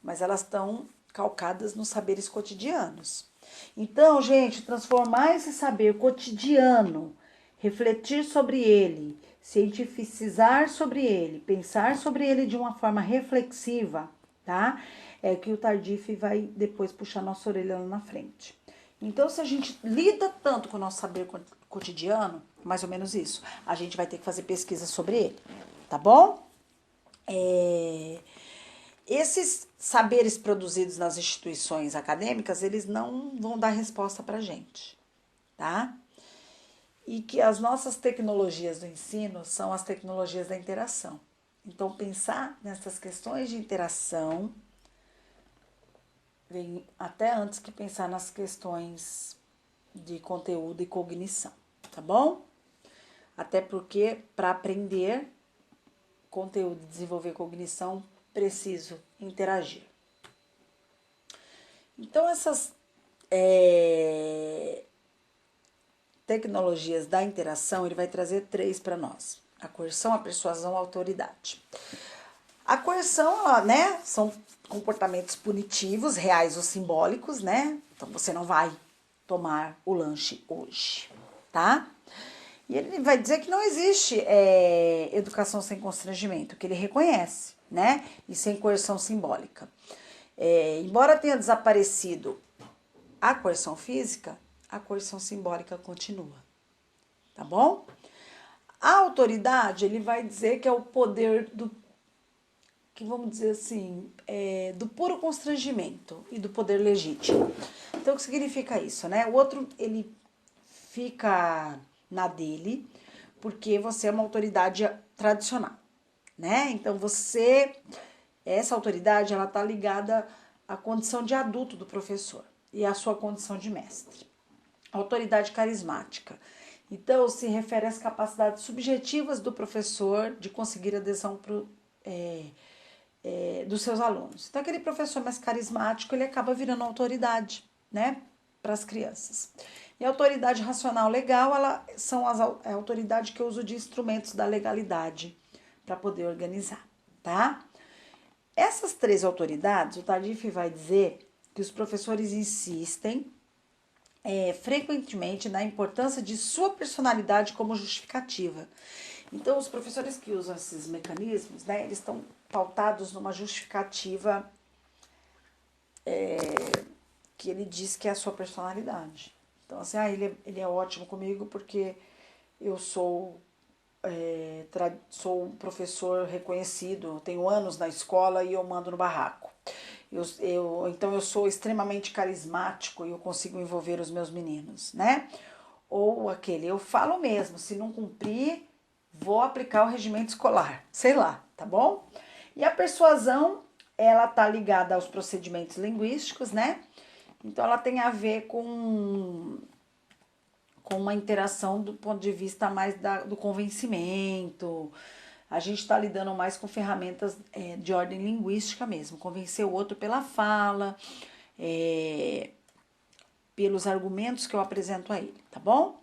Mas elas estão calcadas nos saberes cotidianos. Então, gente, transformar esse saber cotidiano, refletir sobre ele, cientificizar sobre ele, pensar sobre ele de uma forma reflexiva, tá? É que o Tardif vai depois puxar nossa orelha lá na frente. Então, se a gente lida tanto com o nosso saber cotidiano, mais ou menos isso, a gente vai ter que fazer pesquisa sobre ele, tá bom? Esses saberes produzidos nas instituições acadêmicas, eles não vão dar resposta para a gente, tá? E que as nossas tecnologias do ensino são as tecnologias da interação. Então, pensar nessas questões de interação vem até antes que pensar nas questões de conteúdo e cognição, tá bom? Até porque, para aprender conteúdo e desenvolver cognição, preciso interagir. Então, essas tecnologias da interação, ele vai trazer 3 para nós. A coerção, a persuasão, a autoridade. A coerção, né, são comportamentos punitivos, reais ou simbólicos, né? Então, você não vai tomar o lanche hoje, tá? E ele vai dizer que não existe educação sem constrangimento, que ele reconhece, né? E sem coerção simbólica. Embora tenha desaparecido a coerção física, a coerção simbólica continua, tá bom? A autoridade, ele vai dizer que é o poder do, que vamos dizer assim, do puro constrangimento e do poder legítimo. Então, o que significa isso, né? O outro, ele fica na dele, porque você é uma autoridade tradicional, né? Então, essa autoridade, ela tá ligada à condição de adulto do professor e à sua condição de mestre. Autoridade carismática. Então, se refere às capacidades subjetivas do professor de conseguir adesão dos seus alunos. Então, aquele professor mais carismático, ele acaba virando autoridade, né, para as crianças. E a autoridade racional legal, são a autoridade que usa de instrumentos da legalidade para poder organizar, tá? Essas 3 autoridades, o Tardif vai dizer que os professores insistem frequentemente na importância de sua personalidade como justificativa. Então, os professores que usam esses mecanismos, né, eles estão pautados numa justificativa que ele diz que é a sua personalidade. Então, assim, ele é ótimo comigo porque eu sou um professor reconhecido, tenho anos na escola e eu mando no barraco. Então eu sou extremamente carismático e eu consigo envolver os meus meninos, né? Ou aquele, eu falo mesmo, se não cumprir, vou aplicar o regimento escolar, sei lá, tá bom? E a persuasão, ela tá ligada aos procedimentos linguísticos, né? Então ela tem a ver com uma interação do ponto de vista mais do convencimento. A gente está lidando mais com ferramentas de ordem linguística mesmo, convencer o outro pela fala, pelos argumentos que eu apresento a ele, tá bom?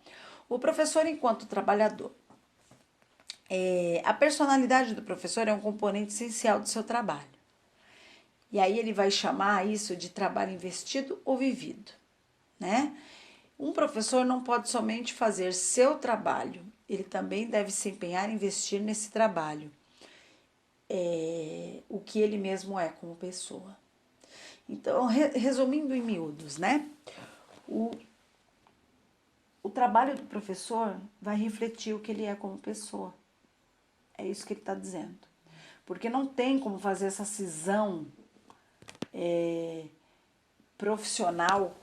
O professor enquanto trabalhador. A personalidade do professor é um componente essencial do seu trabalho. E aí ele vai chamar isso de trabalho investido ou vivido, né? Um professor não pode somente fazer seu trabalho, ele também deve se empenhar em investir nesse trabalho, o que ele mesmo é como pessoa. Então, resumindo em miúdos, né? O trabalho do professor vai refletir o que ele é como pessoa. É isso que ele está dizendo. Porque não tem como fazer essa cisão profissional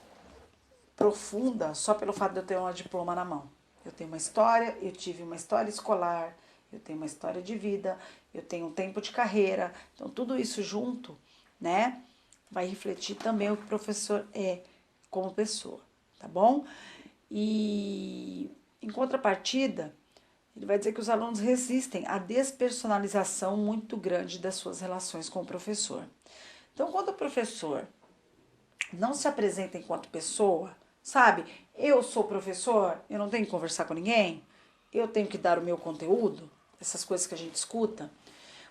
profunda só pelo fato de eu ter um diploma na mão. Eu tenho uma história, eu tive uma história escolar, eu tenho uma história de vida, eu tenho um tempo de carreira. Então, tudo isso junto, né, vai refletir também o que o professor é como pessoa, tá bom? E, em contrapartida, ele vai dizer que os alunos resistem à despersonalização muito grande das suas relações com o professor. Então, quando o professor não se apresenta enquanto pessoa, sabe? Eu sou professor, eu não tenho que conversar com ninguém, eu tenho que dar o meu conteúdo, essas coisas que a gente escuta.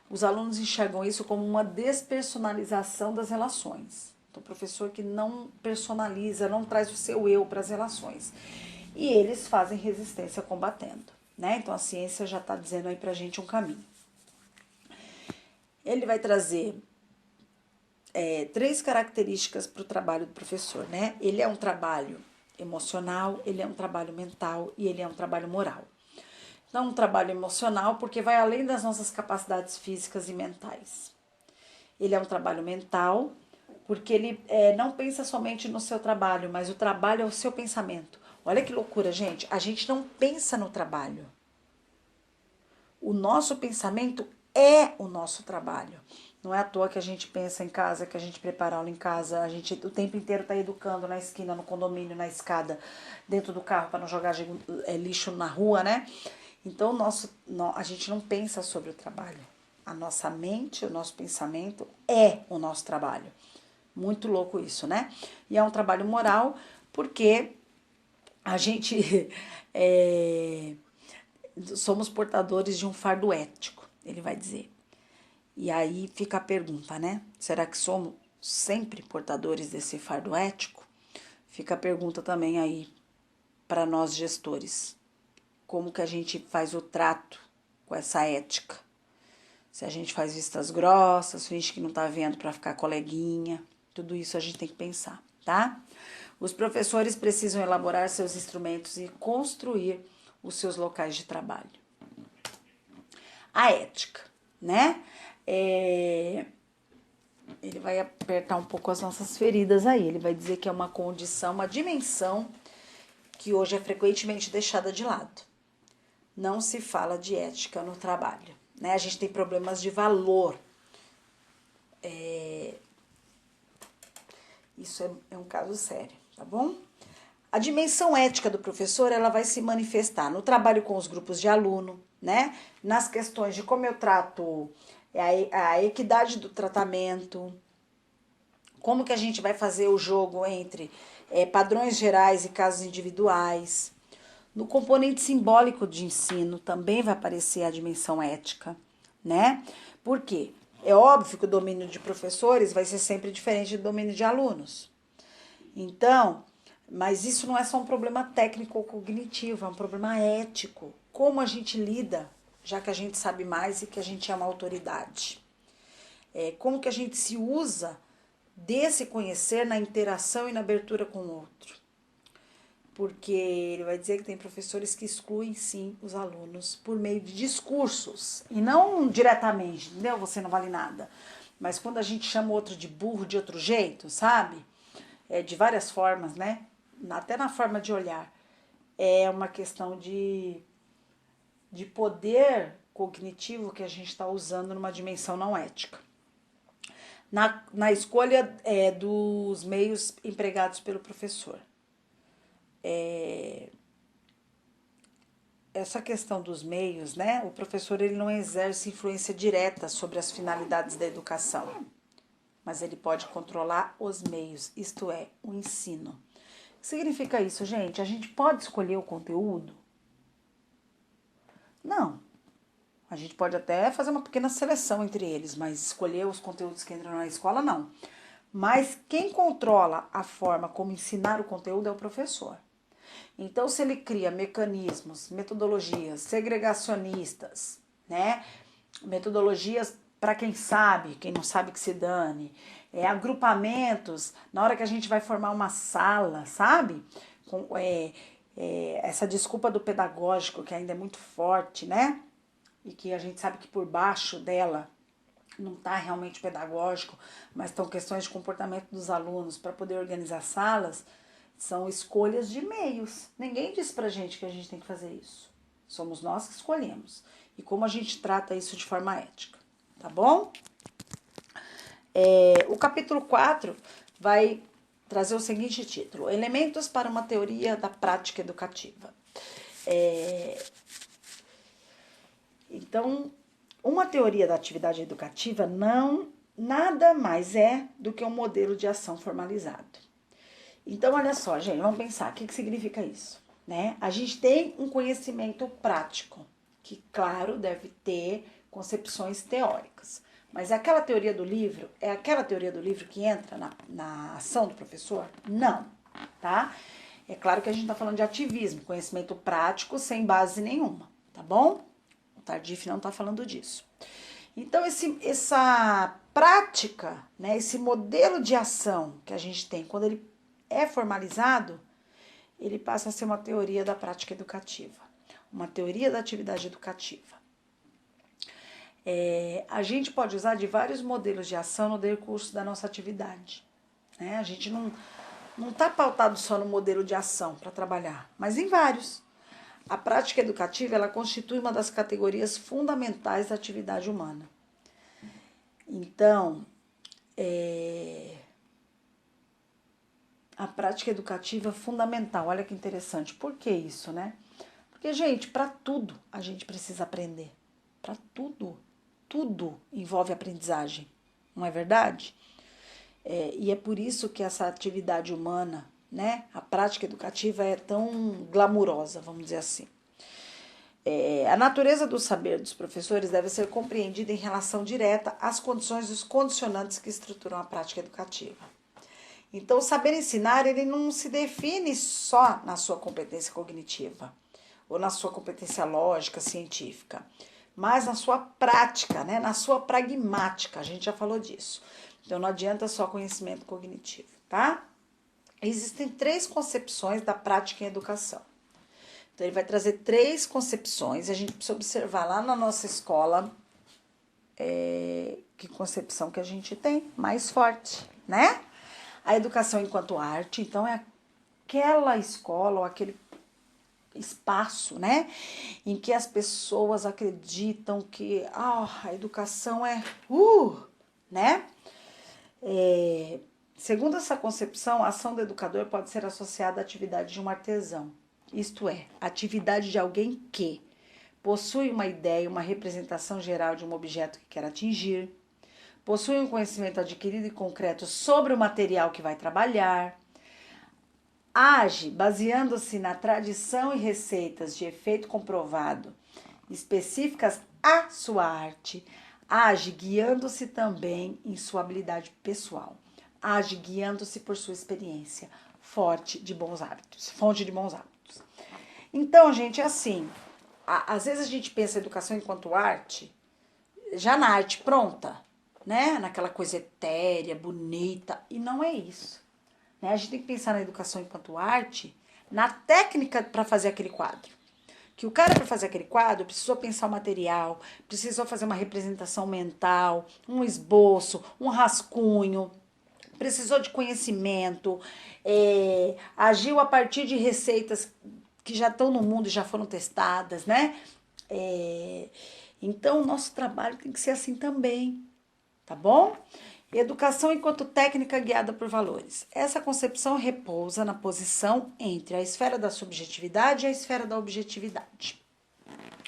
Os alunos enxergam isso como uma despersonalização das relações. Então, o professor que não personaliza, não traz o seu eu para as relações. E eles fazem resistência combatendo, né? Então, a ciência já está dizendo aí pra gente um caminho. Ele vai trazer 3 características para o trabalho do professor, né? Ele é um trabalho emocional, ele é um trabalho mental e ele é um trabalho moral. Então, um trabalho emocional porque vai além das nossas capacidades físicas e mentais. Ele é um trabalho mental porque ele não pensa somente no seu trabalho, mas o trabalho é o seu pensamento. Olha que loucura, gente. A gente não pensa no trabalho. O nosso pensamento é o nosso trabalho. Não é à toa que a gente pensa em casa, que a gente prepara aula em casa, a gente o tempo inteiro está educando na esquina, no condomínio, na escada, dentro do carro para não jogar lixo na rua, né? Então, a gente não pensa sobre o trabalho. A nossa mente, o nosso pensamento é o nosso trabalho. Muito louco isso, né? E é um trabalho moral porque a gente somos portadores de um fardo ético, ele vai dizer. E aí fica a pergunta, né? Será que somos sempre portadores desse fardo ético? Fica a pergunta também aí para nós gestores. Como que a gente faz o trato com essa ética? Se a gente faz vistas grossas, finge que não tá vendo para ficar coleguinha, tudo isso a gente tem que pensar, tá? Os professores precisam elaborar seus instrumentos e construir os seus locais de trabalho. A ética, né? Ele vai apertar um pouco as nossas feridas aí. Ele vai dizer que é uma condição, uma dimensão que hoje é frequentemente deixada de lado. Não se fala de ética no trabalho, né? A gente tem problemas de valor. Isso é um caso sério, tá bom? A dimensão ética do professor, ela vai se manifestar no trabalho com os grupos de aluno, né? Nas questões de como eu trato a equidade do tratamento, como que a gente vai fazer o jogo entre padrões gerais e casos individuais. No componente simbólico de ensino também vai aparecer a dimensão ética, né? Por quê? É óbvio que o domínio de professores vai ser sempre diferente do domínio de alunos. Então, Mas isso não é só um problema técnico ou cognitivo, é um problema ético. Como a gente lida, já que a gente sabe mais e que a gente é uma autoridade. Como que a gente se usa desse conhecer na interação e na abertura com o outro. Porque ele vai dizer que tem professores que excluem, sim, os alunos por meio de discursos. E não diretamente, entendeu? Você não vale nada. Mas quando a gente chama o outro de burro de outro jeito, sabe? De várias formas, né? Até na forma de olhar. É uma questão de poder cognitivo que a gente está usando numa dimensão não ética. Na escolha dos meios empregados pelo professor. Essa questão dos meios, né? O professor ele não exerce influência direta sobre as finalidades da educação, mas ele pode controlar os meios, isto é, o ensino. O que significa isso, gente? A gente pode escolher o conteúdo? Não. A gente pode até fazer uma pequena seleção entre eles, mas escolher os conteúdos que entram na escola, não. Mas quem controla a forma como ensinar o conteúdo é o professor. Então, se ele cria mecanismos, metodologias segregacionistas, né? Metodologias para quem sabe, quem não sabe que se dane, agrupamentos, na hora que a gente vai formar uma sala, sabe? Com, essa desculpa do pedagógico, que ainda é muito forte, né? E que a gente sabe que por baixo dela não está realmente pedagógico, mas estão questões de comportamento dos alunos para poder organizar salas, são escolhas de meios. Ninguém diz pra gente que a gente tem que fazer isso. Somos nós que escolhemos. E como a gente trata isso de forma ética, tá bom? O capítulo 4 vai trazer o seguinte título: Elementos para uma teoria da prática educativa. Então, uma teoria da atividade educativa nada mais é do que um modelo de ação formalizado. Então, olha só, gente, vamos pensar, o que significa isso, né? A gente tem um conhecimento prático, que, claro, deve ter concepções teóricas. Mas aquela teoria do livro, é aquela teoria do livro que entra na ação do professor? Não, tá? É claro que a gente tá falando de ativismo, conhecimento prático sem base nenhuma, tá bom? O Tardif não tá falando disso. Então, essa prática, né, esse modelo de ação que a gente tem, quando ele é formalizado, ele passa a ser uma teoria da prática educativa, uma teoria da atividade educativa. A gente pode usar de vários modelos de ação no decurso da nossa atividade, né? A gente não está pautado só no modelo de ação para trabalhar, mas em vários. A prática educativa ela constitui uma das categorias fundamentais da atividade humana. Então, a prática educativa é fundamental. Olha que interessante. Por que isso, né? Porque, gente, para tudo a gente precisa aprender. Para tudo. Tudo envolve aprendizagem. Não é verdade? E é por isso que essa atividade humana, né? A prática educativa é tão glamurosa, vamos dizer assim. A natureza do saber dos professores deve ser compreendida em relação direta às condições e os condicionantes que estruturam a prática educativa. Então, o saber ensinar, ele não se define só na sua competência cognitiva ou na sua competência lógica, científica, mas na sua prática, né? Na sua pragmática, a gente já falou disso. Então, não adianta só conhecimento cognitivo, tá? Existem 3 concepções da prática em educação. Então, ele vai trazer 3 concepções e a gente precisa observar lá na nossa escola que concepção que a gente tem mais forte, né? A educação enquanto arte, então, é aquela escola ou aquele espaço, né, em que as pessoas acreditam que a educação é né? Segundo essa concepção, a ação do educador pode ser associada à atividade de um artesão, isto é, a atividade de alguém que possui uma ideia, uma representação geral de um objeto que quer atingir, possui um conhecimento adquirido e concreto sobre o material que vai trabalhar, age baseando-se na tradição e receitas de efeito comprovado específicas à sua arte, age guiando-se também em sua habilidade pessoal, age guiando-se por sua experiência. forte de bons hábitos, fonte de bons hábitos. Então, gente, é assim, às vezes a gente pensa a educação enquanto arte, já na arte pronta, né? Naquela coisa etérea, bonita, e não é isso. Né? A gente tem que pensar na educação enquanto arte, na técnica para fazer aquele quadro. Que o cara, para fazer aquele quadro, precisou pensar o material, precisou fazer uma representação mental, um esboço, um rascunho, precisou de conhecimento, agiu a partir de receitas que já estão no mundo e já foram testadas, né? Então, o nosso trabalho tem que ser assim também, tá bom? Educação enquanto técnica guiada por valores. Essa concepção repousa na posição entre a esfera da subjetividade e a esfera da objetividade.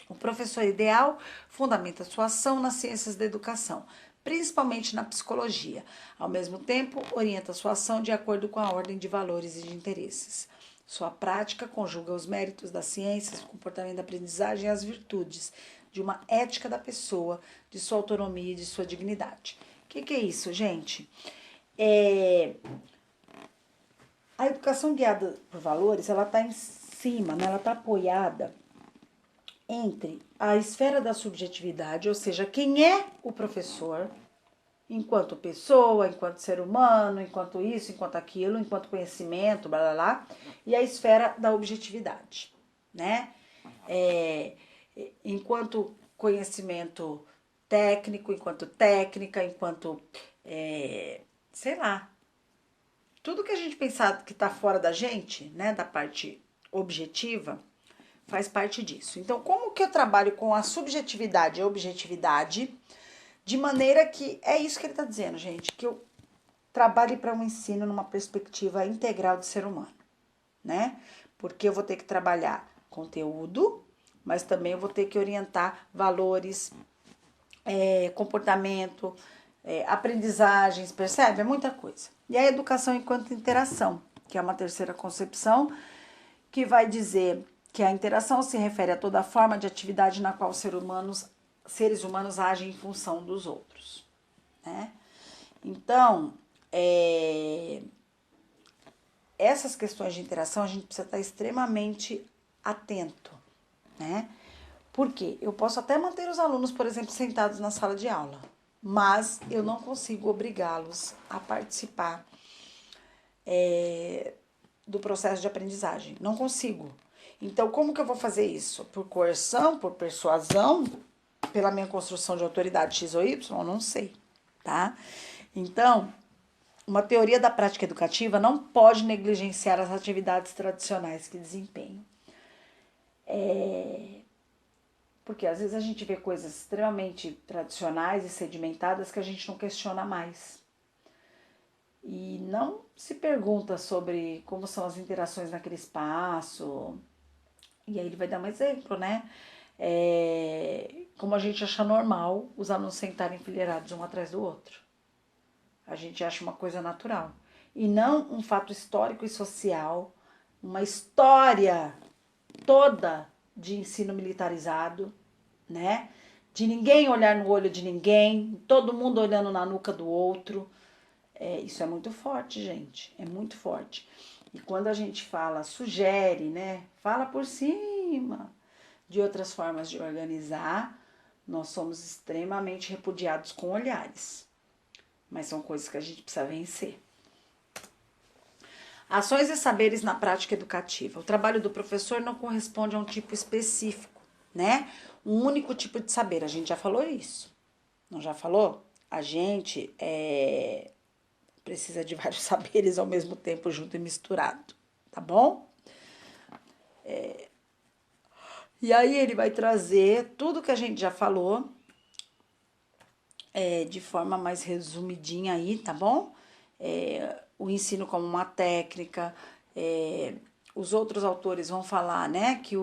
O professor ideal fundamenta sua ação nas ciências da educação, principalmente na psicologia. Ao mesmo tempo, orienta sua ação de acordo com a ordem de valores e de interesses. Sua prática conjuga os méritos das ciências, o comportamento da aprendizagem e as virtudes de uma ética da pessoa, de sua autonomia e de sua dignidade. O que é isso, gente? A educação guiada por valores, ela está em cima, né? Ela está apoiada entre a esfera da subjetividade, ou seja, quem é o professor, enquanto pessoa, enquanto ser humano, enquanto isso, enquanto aquilo, enquanto conhecimento, blá blá blá, e a esfera da objetividade, né? Enquanto conhecimento técnico, enquanto técnica, enquanto, sei lá, tudo que a gente pensar que está fora da gente, né, da parte objetiva, faz parte disso. Então, como que eu trabalho com a subjetividade e a objetividade, de maneira que, é isso que ele está dizendo, gente, que eu trabalhe para um ensino numa perspectiva integral do ser humano, né? Porque eu vou ter que trabalhar conteúdo, mas também eu vou ter que orientar valores, comportamento, aprendizagens, percebe? É muita coisa. E a educação enquanto interação, que é uma terceira concepção, que vai dizer que a interação se refere a toda forma de atividade na qual seres humanos agem em função dos outros, né? Então, essas questões de interação a gente precisa estar extremamente atento, né? Porque eu posso até manter os alunos, por exemplo, sentados na sala de aula, mas eu não consigo obrigá-los a participar do processo de aprendizagem. Não consigo. Então, como que eu vou fazer isso? Por coerção, por persuasão, pela minha construção de autoridade X ou Y? Eu não sei, tá? Então, uma teoria da prática educativa não pode negligenciar as atividades tradicionais que desempenham. Porque às vezes a gente vê coisas extremamente tradicionais e sedimentadas que a gente não questiona mais. E não se pergunta sobre como são as interações naquele espaço. E aí ele vai dar um exemplo, né? Como a gente acha normal os alunos sentarem enfileirados um atrás do outro. A gente acha uma coisa natural. E não um fato histórico e social, uma história toda de ensino militarizado, né? De ninguém olhar no olho de ninguém, todo mundo olhando na nuca do outro. Isso é muito forte, gente, é muito forte. E quando a gente sugere, né? Fala por cima de outras formas de organizar, nós somos extremamente repudiados com olhares. Mas são coisas que a gente precisa vencer. Ações e saberes na prática educativa. O trabalho do professor não corresponde a um tipo específico, né? Um único tipo de saber. A gente já falou isso. Não já falou? A gente precisa de vários saberes ao mesmo tempo, junto e misturado, tá bom? E aí ele vai trazer tudo que a gente já falou, de forma mais resumidinha aí, tá bom? O ensino como uma técnica, os outros autores vão falar, né, que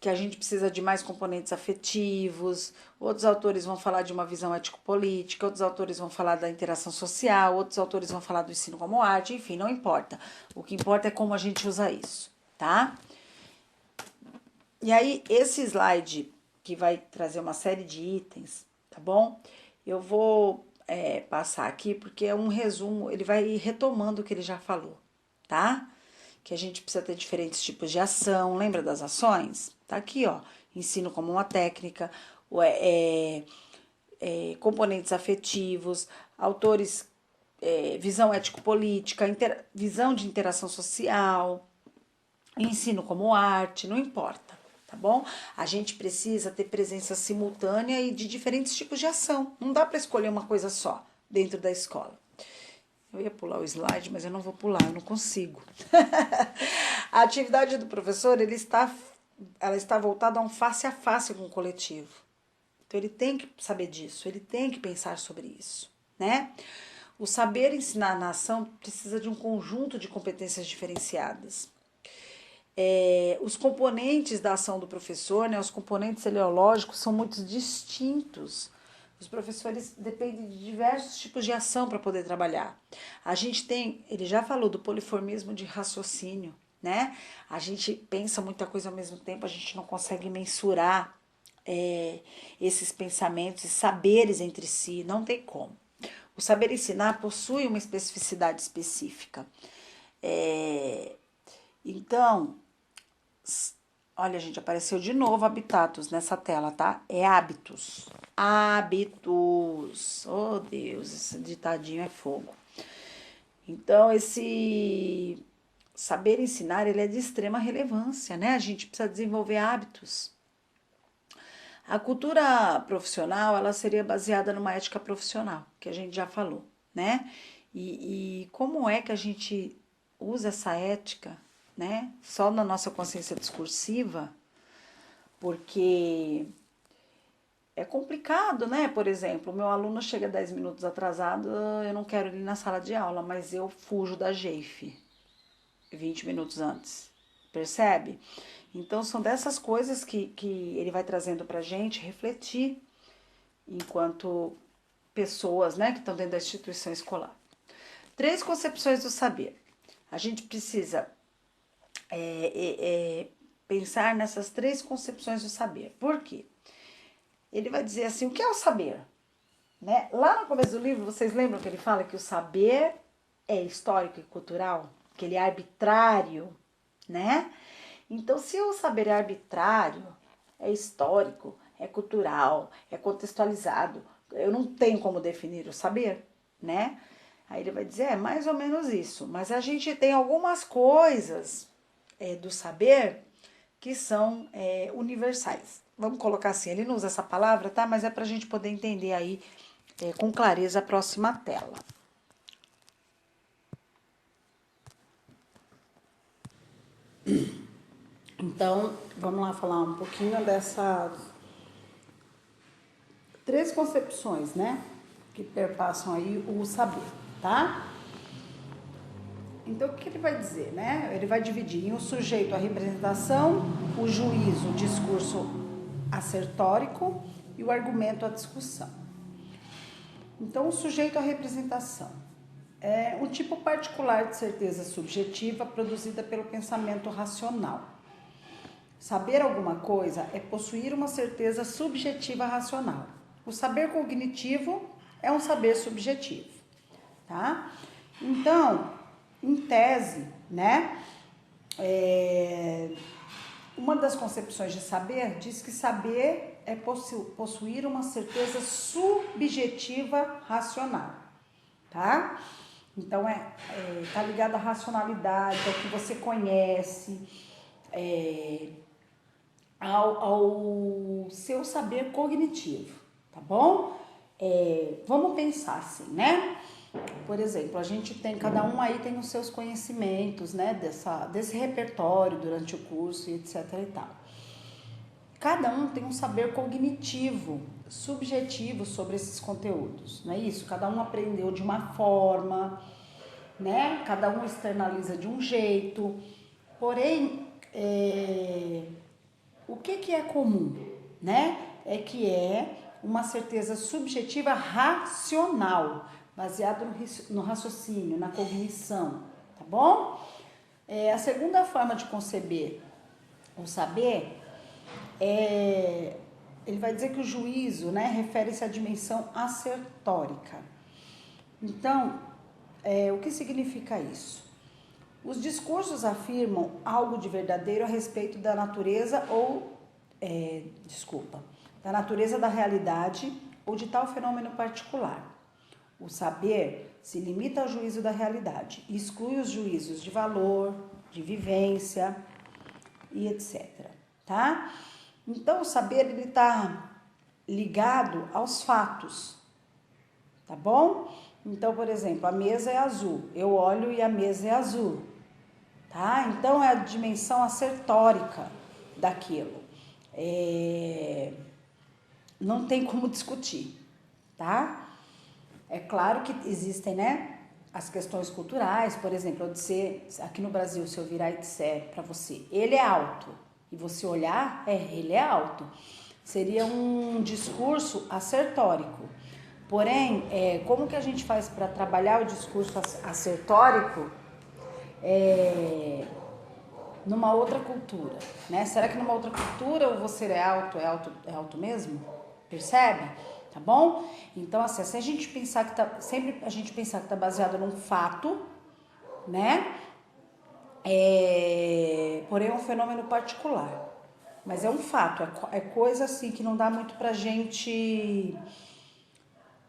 a gente precisa de mais componentes afetivos, outros autores vão falar de uma visão ético-política, outros autores vão falar da interação social, outros autores vão falar do ensino como arte, enfim, não importa. O que importa é como a gente usa isso, tá? E aí, esse slide que vai trazer uma série de itens, tá bom? Eu vou passar aqui porque é um resumo, ele vai retomando o que ele já falou, tá? Que a gente precisa ter diferentes tipos de ação, lembra das ações? Tá aqui, ó, ensino como uma técnica, componentes afetivos, autores, visão ético-política, visão de interação social, ensino como arte, não importa, tá bom? A gente precisa ter presença simultânea e de diferentes tipos de ação. Não dá para escolher uma coisa só dentro da escola. Eu ia pular o slide, mas eu não vou pular, eu não consigo. A atividade do professor, ela está voltada a um face a face com o coletivo. Então ele tem que saber disso, ele tem que pensar sobre isso, né? O saber ensinar na ação precisa de um conjunto de competências diferenciadas. Os componentes da ação do professor, né, os componentes teleológicos são muito distintos. Os professores dependem de diversos tipos de ação para poder trabalhar. A gente tem, ele já falou do poliformismo de raciocínio, né? A gente pensa muita coisa ao mesmo tempo, a gente não consegue mensurar esses pensamentos e saberes entre si, não tem como. O saber ensinar possui uma especificidade específica. Então, olha, gente, apareceu de novo habitatus nessa tela, tá? É hábitos. Hábitos. Oh, Deus, esse ditadinho é fogo. Então, esse saber ensinar, ele é de extrema relevância, né? A gente precisa desenvolver hábitos. A cultura profissional, ela seria baseada numa ética profissional, que a gente já falou, né? E como é que a gente usa essa ética, né? Só na nossa consciência discursiva, porque é complicado, né? Por exemplo, o meu aluno chega 10 minutos atrasado, eu não quero ele na sala de aula, mas eu fujo da GEIF 20 minutos antes, percebe? Então, são dessas coisas que ele vai trazendo pra gente refletir enquanto pessoas, né, que estão dentro da instituição escolar. 3 concepções do saber. A gente precisa pensar nessas 3 concepções do saber. Por quê? Ele vai dizer assim, o que é o saber? Né? Lá no começo do livro, vocês lembram que ele fala que o saber é histórico e cultural? Que ele é arbitrário, né? Então, se o saber é arbitrário, é histórico, é cultural, é contextualizado, eu não tenho como definir o saber, né? Aí ele vai dizer, é mais ou menos isso. Mas a gente tem algumas coisas do saber que são universais. Vamos colocar assim, ele não usa essa palavra, tá? Mas é pra gente poder entender aí com clareza a próxima tela. Então, vamos lá falar um pouquinho dessas 3 concepções, né? Que perpassam aí o saber, tá? Então, o que ele vai dizer, né? Ele vai dividir em o sujeito, a representação, o juízo, o discurso assertórico e o argumento, a discussão. Então, o sujeito, a representação é um tipo particular de certeza subjetiva produzida pelo pensamento racional. Saber alguma coisa é possuir uma certeza subjetiva racional. O saber cognitivo é um saber subjetivo, tá? Então, em tese, né, uma das concepções de saber diz que saber é possuir uma certeza subjetiva racional, tá? Então, tá ligado à racionalidade, ao que você conhece, ao seu saber cognitivo, tá bom? Vamos pensar assim, né? Por exemplo, a gente tem, cada um aí tem os seus conhecimentos, né? Desse repertório durante o curso e etc e tal. Cada um tem um saber cognitivo, subjetivo sobre esses conteúdos, não é isso? Cada um aprendeu de uma forma, né? Cada um externaliza de um jeito. Porém, o que é comum, né? É que é uma certeza subjetiva racional, baseada no raciocínio, na cognição, tá bom? A segunda forma de conceber o saber ele vai dizer que o juízo, né, refere-se à dimensão assertórica. Então, o que significa isso? Os discursos afirmam algo de verdadeiro a respeito da natureza da natureza da realidade ou de tal fenômeno particular. O saber se limita ao juízo da realidade e exclui os juízos de valor, de vivência e etc. Tá? Então, o saber ele está ligado aos fatos, tá bom? Então, por exemplo, a mesa é azul, eu olho e a mesa é azul, tá? Então, é a dimensão assertórica daquilo. Não tem como discutir, tá? É claro que existem, né, as questões culturais, por exemplo, eu dizer, aqui no Brasil, se eu virar e disser para você, ele é alto, e você olhar, ele é alto. Seria um discurso assertórico. Porém, como que a gente faz para trabalhar o discurso assertórico numa outra cultura, né? Será que numa outra cultura o você é alto mesmo? Percebe? Tá bom? Então, assim, se a gente pensar que sempre a gente pensar que tá baseado num fato, né? Porém é um fenômeno particular. Mas é um fato, é coisa assim que não dá muito pra gente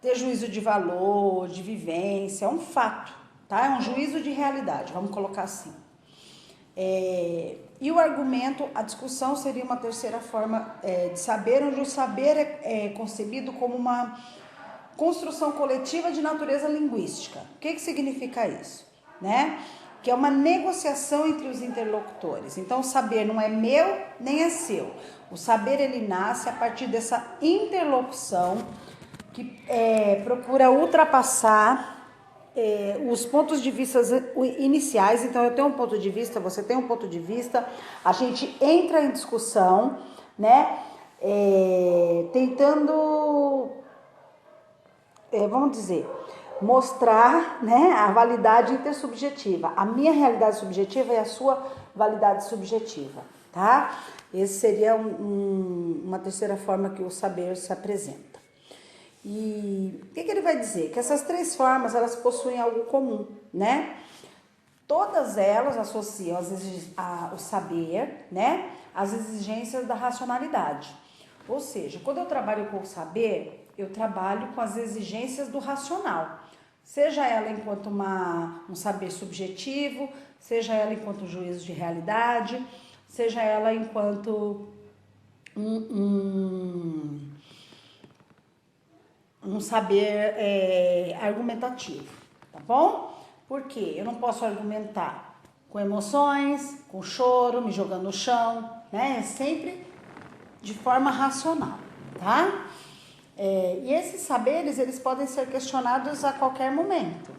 ter juízo de valor, de vivência, é um fato, tá? É um juízo de realidade, vamos colocar assim. E o argumento, a discussão seria uma terceira forma de saber, onde o saber é concebido como uma construção coletiva de natureza linguística. O que significa isso? Né? Que é uma negociação entre os interlocutores. Então, o saber não é meu nem é seu. O saber, ele nasce a partir dessa interlocução que procura ultrapassar os pontos de vista iniciais. Então, eu tenho um ponto de vista, você tem um ponto de vista, a gente entra em discussão, né? Tentando, vamos dizer, mostrar, né, a validade intersubjetiva. A minha realidade subjetiva e a sua validade subjetiva, tá? Esse seria uma terceira forma que o saber se apresenta. E o que ele vai dizer? Que essas três formas, elas possuem algo comum, né? Todas elas associam o saber, né, às exigências da racionalidade. Ou seja, quando eu trabalho com o saber, eu trabalho com as exigências do racional. Seja ela enquanto um saber subjetivo, seja ela enquanto juízo de realidade, seja ela enquanto um saber argumentativo, tá bom? Porque eu não posso argumentar com emoções, com choro, me jogando no chão, né? É sempre de forma racional, tá? E esses saberes, eles podem ser questionados a qualquer momento.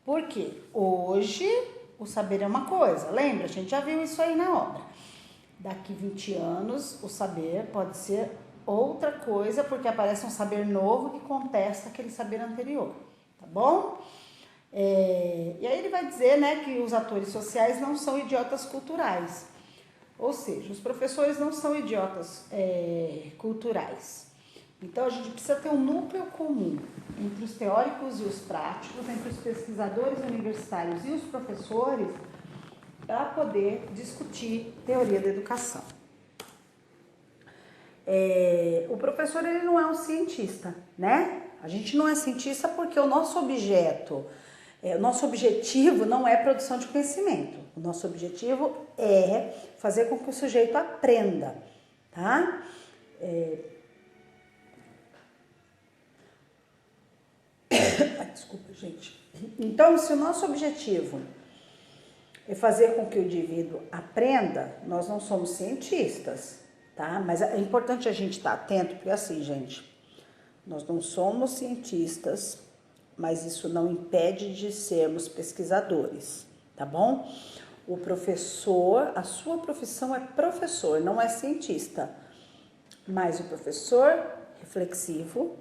Por quê? Hoje, o saber é uma coisa. Lembra? A gente já viu isso aí na obra. Daqui 20 anos, o saber pode ser outra coisa, porque aparece um saber novo que contesta aquele saber anterior, tá bom? E aí ele vai dizer, né, que os atores sociais não são idiotas culturais. Ou seja, os professores não são idiotas culturais. Então, a gente precisa ter um núcleo comum entre os teóricos e os práticos, entre os pesquisadores universitários e os professores, para poder discutir teoria da educação. O professor, ele não é um cientista, né? A gente não é cientista porque o nosso objetivo não é produção de conhecimento. O nosso objetivo é fazer com que o sujeito aprenda, tá? Desculpa, gente. Então, se o nosso objetivo é fazer com que o indivíduo aprenda, nós não somos cientistas, tá? Mas é importante a gente estar atento, porque assim, gente, nós não somos cientistas, mas isso não impede de sermos pesquisadores, tá bom? O professor, a sua profissão é professor, não é cientista. Mas o professor reflexivo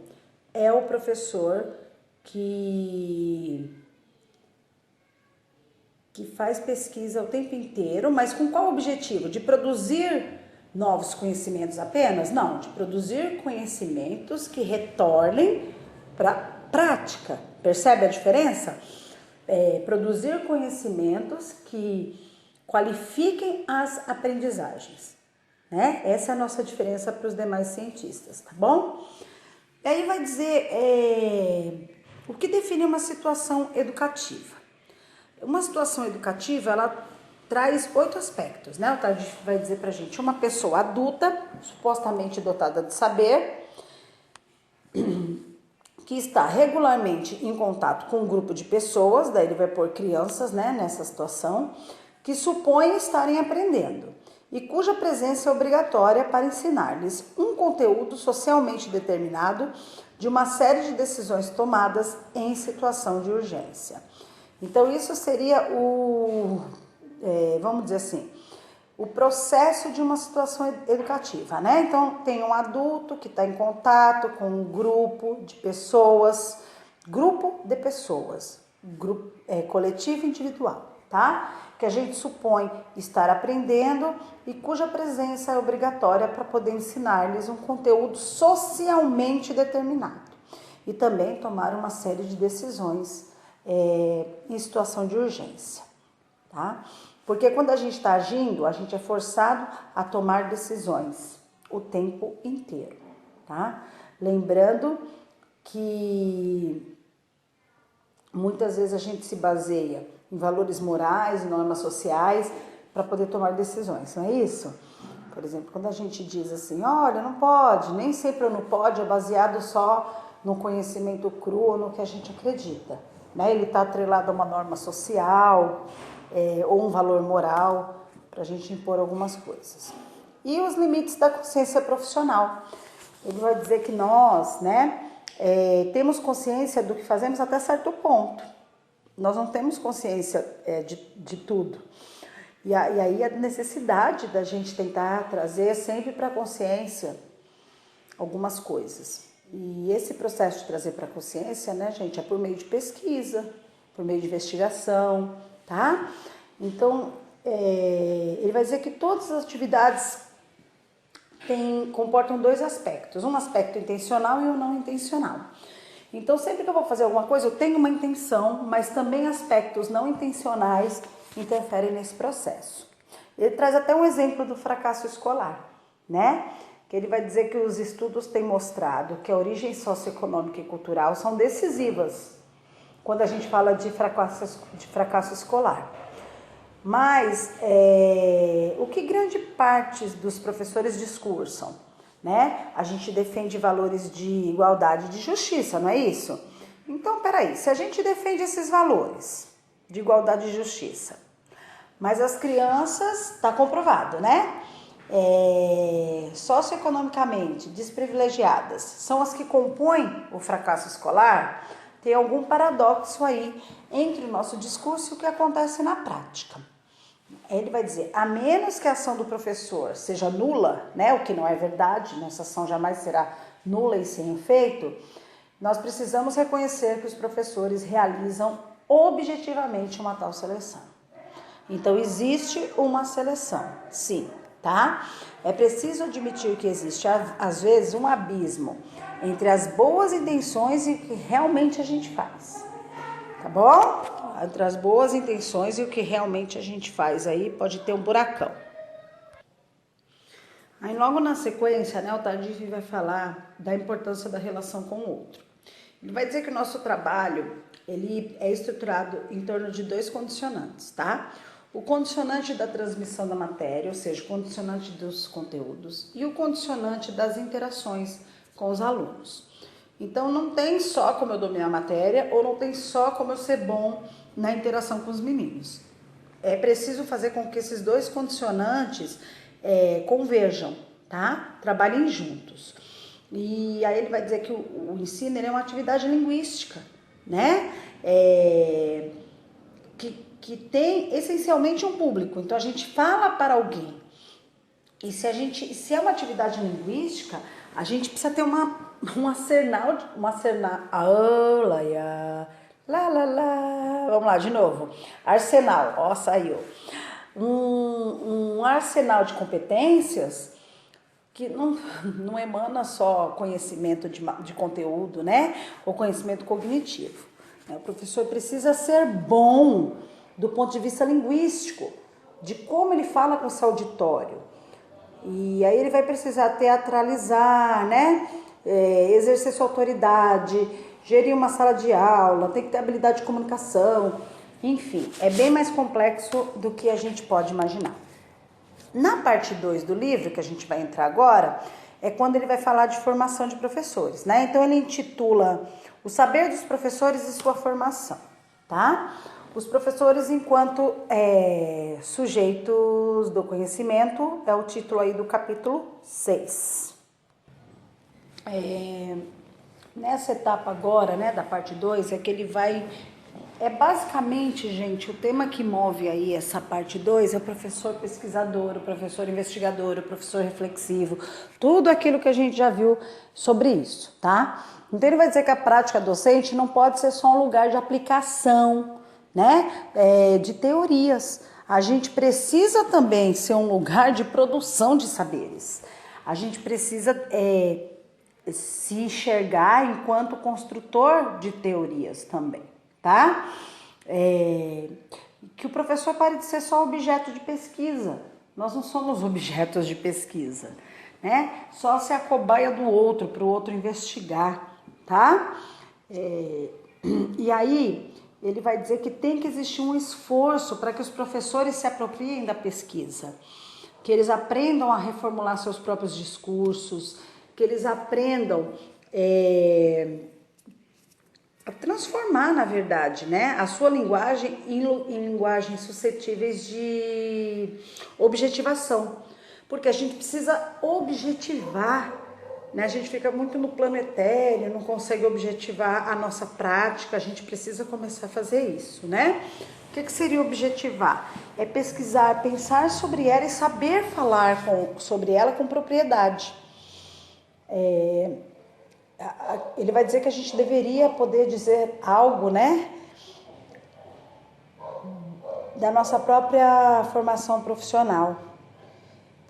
é o professor que faz pesquisa o tempo inteiro, mas com qual objetivo? De produzir novos conhecimentos apenas? Não, de produzir conhecimentos que retornem para prática, Percebe a diferença? Produzir conhecimentos que qualifiquem as aprendizagens, né? Essa é a nossa diferença para os demais cientistas, tá bom? E aí vai dizer o que define uma situação educativa. Uma situação educativa, ela traz 8 aspectos, né? O Tardif vai dizer pra gente, uma pessoa adulta, supostamente dotada de saber, que está regularmente em contato com um grupo de pessoas, daí ele vai pôr crianças, né, nessa situação, que supõem estarem aprendendo e cuja presença é obrigatória para ensinar-lhes um conteúdo socialmente determinado de uma série de decisões tomadas em situação de urgência. Então, isso seria vamos dizer assim, o processo de uma situação educativa, né? Então, tem um adulto que está em contato com um grupo de pessoas, coletivo e individual, tá? Que a gente supõe estar aprendendo e cuja presença é obrigatória para poder ensinar-lhes um conteúdo socialmente determinado e também tomar uma série de decisões em situação de urgência, tá? Porque quando a gente está agindo, a gente é forçado a tomar decisões o tempo inteiro, tá? Lembrando que muitas vezes a gente se baseia em valores morais, normas sociais, para poder tomar decisões, não é isso? Por exemplo, quando a gente diz assim, olha, não pode, nem sempre o não pode é baseado só no conhecimento cru ou no que a gente acredita, né? Ele está atrelado a uma norma social, ou um valor moral, para a gente impor algumas coisas. E os limites da consciência profissional. Ele vai dizer que nós, né, temos consciência do que fazemos até certo ponto. Nós não temos consciência de tudo. E aí a necessidade da gente tentar trazer sempre para a consciência algumas coisas. E esse processo de trazer para a consciência, né, gente, é por meio de pesquisa, por meio de investigação, tá? Então, ele vai dizer que todas as atividades comportam 2 aspectos, um aspecto intencional e um não intencional. Então, sempre que eu vou fazer alguma coisa, eu tenho uma intenção, mas também aspectos não intencionais interferem nesse processo. Ele traz até um exemplo do fracasso escolar, né? Que ele vai dizer que os estudos têm mostrado que a origem socioeconômica e cultural são decisivas quando a gente fala de fracasso escolar. Mas o que grande parte dos professores discursam, né? A gente defende valores de igualdade e de justiça, não é isso? Então, peraí, se a gente defende esses valores de igualdade e justiça, mas as crianças, está comprovado, né? Socioeconomicamente desprivilegiadas são as que compõem o fracasso escolar, tem algum paradoxo aí entre o nosso discurso e o que acontece na prática. Ele vai dizer, a menos que a ação do professor seja nula, né, o que não é verdade, nossa ação jamais será nula e sem efeito, nós precisamos reconhecer que os professores realizam objetivamente uma tal seleção. Então, existe uma seleção, sim, tá? É preciso admitir que existe, às vezes, um abismo entre as boas intenções e o que realmente a gente faz, tá bom? Entre as boas intenções e o que realmente a gente faz, aí pode ter um buracão. Aí, logo na sequência, né, o Tardif vai falar da importância da relação com o outro. Ele vai dizer que o nosso trabalho, ele é estruturado em torno de 2 condicionantes, tá? O condicionante da transmissão da matéria, ou seja, o condicionante dos conteúdos, e o condicionante das interações com os alunos. Então, não tem só como eu dominar a matéria, ou não tem só como eu ser bom na interação com os meninos. É preciso fazer com que esses 2 condicionantes converjam, tá? Trabalhem juntos. E aí ele vai dizer que o ensino é uma atividade linguística, né? Que tem essencialmente um público. Então, a gente fala para alguém. E se é uma atividade linguística, a gente precisa ter um arsenal, vamos lá, de novo. Arsenal, ó, saiu. Um arsenal de competências que não emana só conhecimento de conteúdo, né? Ou conhecimento cognitivo. O professor precisa ser bom do ponto de vista linguístico, de como ele fala com esse auditório. E aí ele vai precisar teatralizar, né? Exercer sua autoridade, gerir uma sala de aula, tem que ter habilidade de comunicação, enfim, é bem mais complexo do que a gente pode imaginar. Na parte 2 do livro, que a gente vai entrar agora, é quando ele vai falar de formação de professores, né? Então ele intitula O Saber dos Professores e Sua Formação, tá? Os professores enquanto sujeitos do conhecimento, é o título aí do capítulo 6. Nessa etapa agora, né, da parte 2, é que ele vai... basicamente, gente, o tema que move aí essa parte 2 é o professor pesquisador, o professor investigador, o professor reflexivo, tudo aquilo que a gente já viu sobre isso, tá? Então ele vai dizer que a prática docente não pode ser só um lugar de aplicação, né, de teorias. A gente precisa também ser um lugar de produção de saberes. A gente precisa se enxergar enquanto construtor de teorias também, tá? Que o professor pare de ser só objeto de pesquisa. Nós não somos objetos de pesquisa, né? Só ser a cobaia do outro, para o outro investigar, tá? E aí ele vai dizer que tem que existir um esforço para que os professores se apropriem da pesquisa, que eles aprendam a reformular seus próprios discursos, que eles aprendam a transformar, na verdade, né, a sua linguagem em linguagens suscetíveis de objetivação, porque a gente precisa objetivar, né? A gente fica muito no plano etéreo, não consegue objetivar a nossa prática, a gente precisa começar a fazer isso, né? O que seria objetivar? É pesquisar, pensar sobre ela e saber falar sobre ela com propriedade. Ele vai dizer que a gente deveria poder dizer algo, né, da nossa própria formação profissional.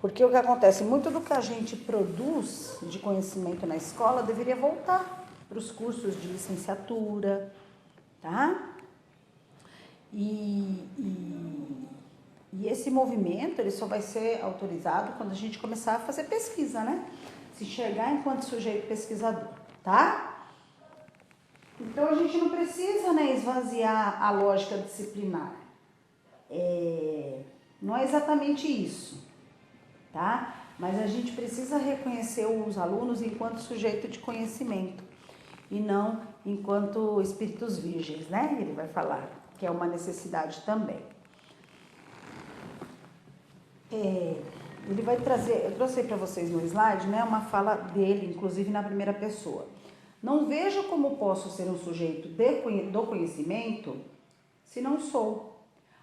Porque o que acontece? Muito do que a gente produz de conhecimento na escola deveria voltar para os cursos de licenciatura, tá? E esse movimento, ele só vai ser autorizado quando a gente começar a fazer pesquisa, né? Se enxergar enquanto sujeito pesquisador, tá? Então a gente não precisa, né, esvaziar a lógica disciplinar. Não é exatamente isso, tá? Mas a gente precisa reconhecer os alunos enquanto sujeito de conhecimento e não enquanto espíritos virgens, né? Ele vai falar que é uma necessidade também. Ele vai trazer, eu trouxe para vocês no slide, né, uma fala dele, inclusive na primeira pessoa. Não vejo como posso ser um sujeito do conhecimento se não sou,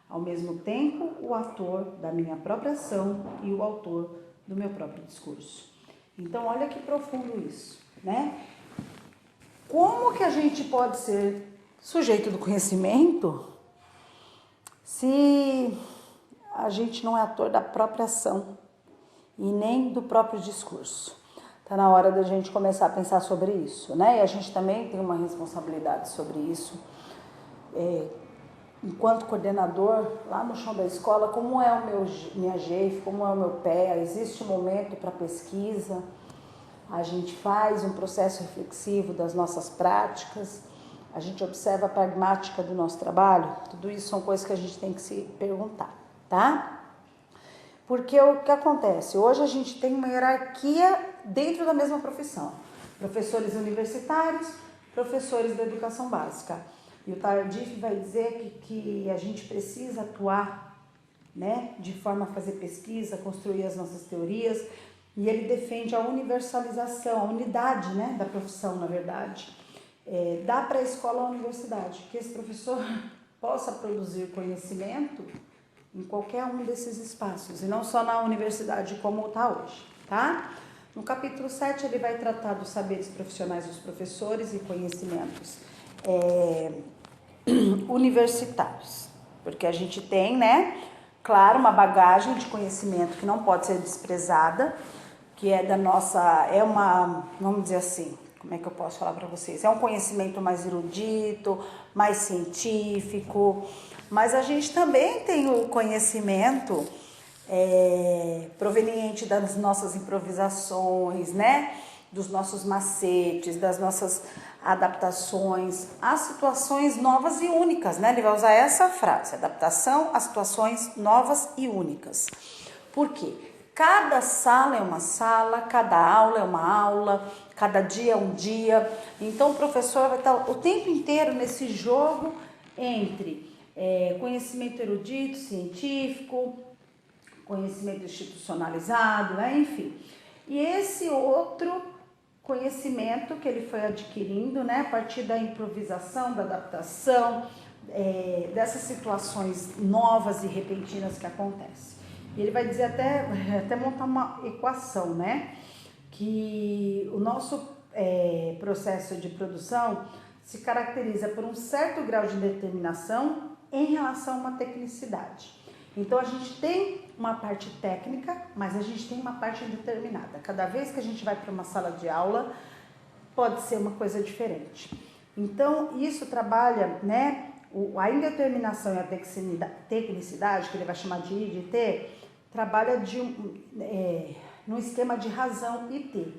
ao mesmo tempo, o ator da minha própria ação e o autor do meu próprio discurso. Então, olha que profundo isso, né? Como que a gente pode ser sujeito do conhecimento se a gente não é ator da própria ação e nem do próprio discurso? Tá na hora da gente começar a pensar sobre isso, né? E a gente também tem uma responsabilidade sobre isso. Enquanto coordenador, lá no chão da escola, como é minha GEF, como é o meu pé, existe um momento para pesquisa, a gente faz um processo reflexivo das nossas práticas, a gente observa a pragmática do nosso trabalho, tudo isso são coisas que a gente tem que se perguntar, tá? Porque o que acontece? Hoje a gente tem uma hierarquia dentro da mesma profissão. Professores universitários, professores da educação básica. E o Tardif vai dizer que a gente precisa atuar, né, de forma a fazer pesquisa, construir as nossas teorias. E ele defende a universalização, a unidade, né, da profissão, na verdade. Dá para a escola a universidade, que esse professor possa produzir conhecimento em qualquer um desses espaços, e não só na universidade como está hoje, tá? No capítulo 7 ele vai tratar dos saberes profissionais dos professores e conhecimentos universitários, porque a gente tem, né, claro, uma bagagem de conhecimento que não pode ser desprezada, que é da nossa, vamos dizer assim, como é que eu posso falar para vocês? É um conhecimento mais erudito, mais científico, mas a gente também tem o conhecimento proveniente das nossas improvisações, né? Dos nossos macetes, das nossas adaptações a situações novas e únicas, né? Ele vai usar essa frase, adaptação a situações novas e únicas. Por quê? Cada sala é uma sala, cada aula é uma aula, cada dia é um dia. Então o professor vai estar o tempo inteiro nesse jogo entre conhecimento erudito, científico, conhecimento institucionalizado, né? Enfim. E esse outro conhecimento que ele foi adquirindo, né, a partir da improvisação, da adaptação, dessas situações novas e repentinas que acontecem. E ele vai dizer até montar uma equação, né, que o nosso processo de produção se caracteriza por um certo grau de determinação em relação a uma tecnicidade. Então a gente tem uma parte técnica, mas a gente tem uma parte indeterminada. Cada vez que a gente vai para uma sala de aula, pode ser uma coisa diferente. Então isso trabalha, né, a indeterminação e a tecnicidade, que ele vai chamar de I, de T, trabalha no esquema de razão IT.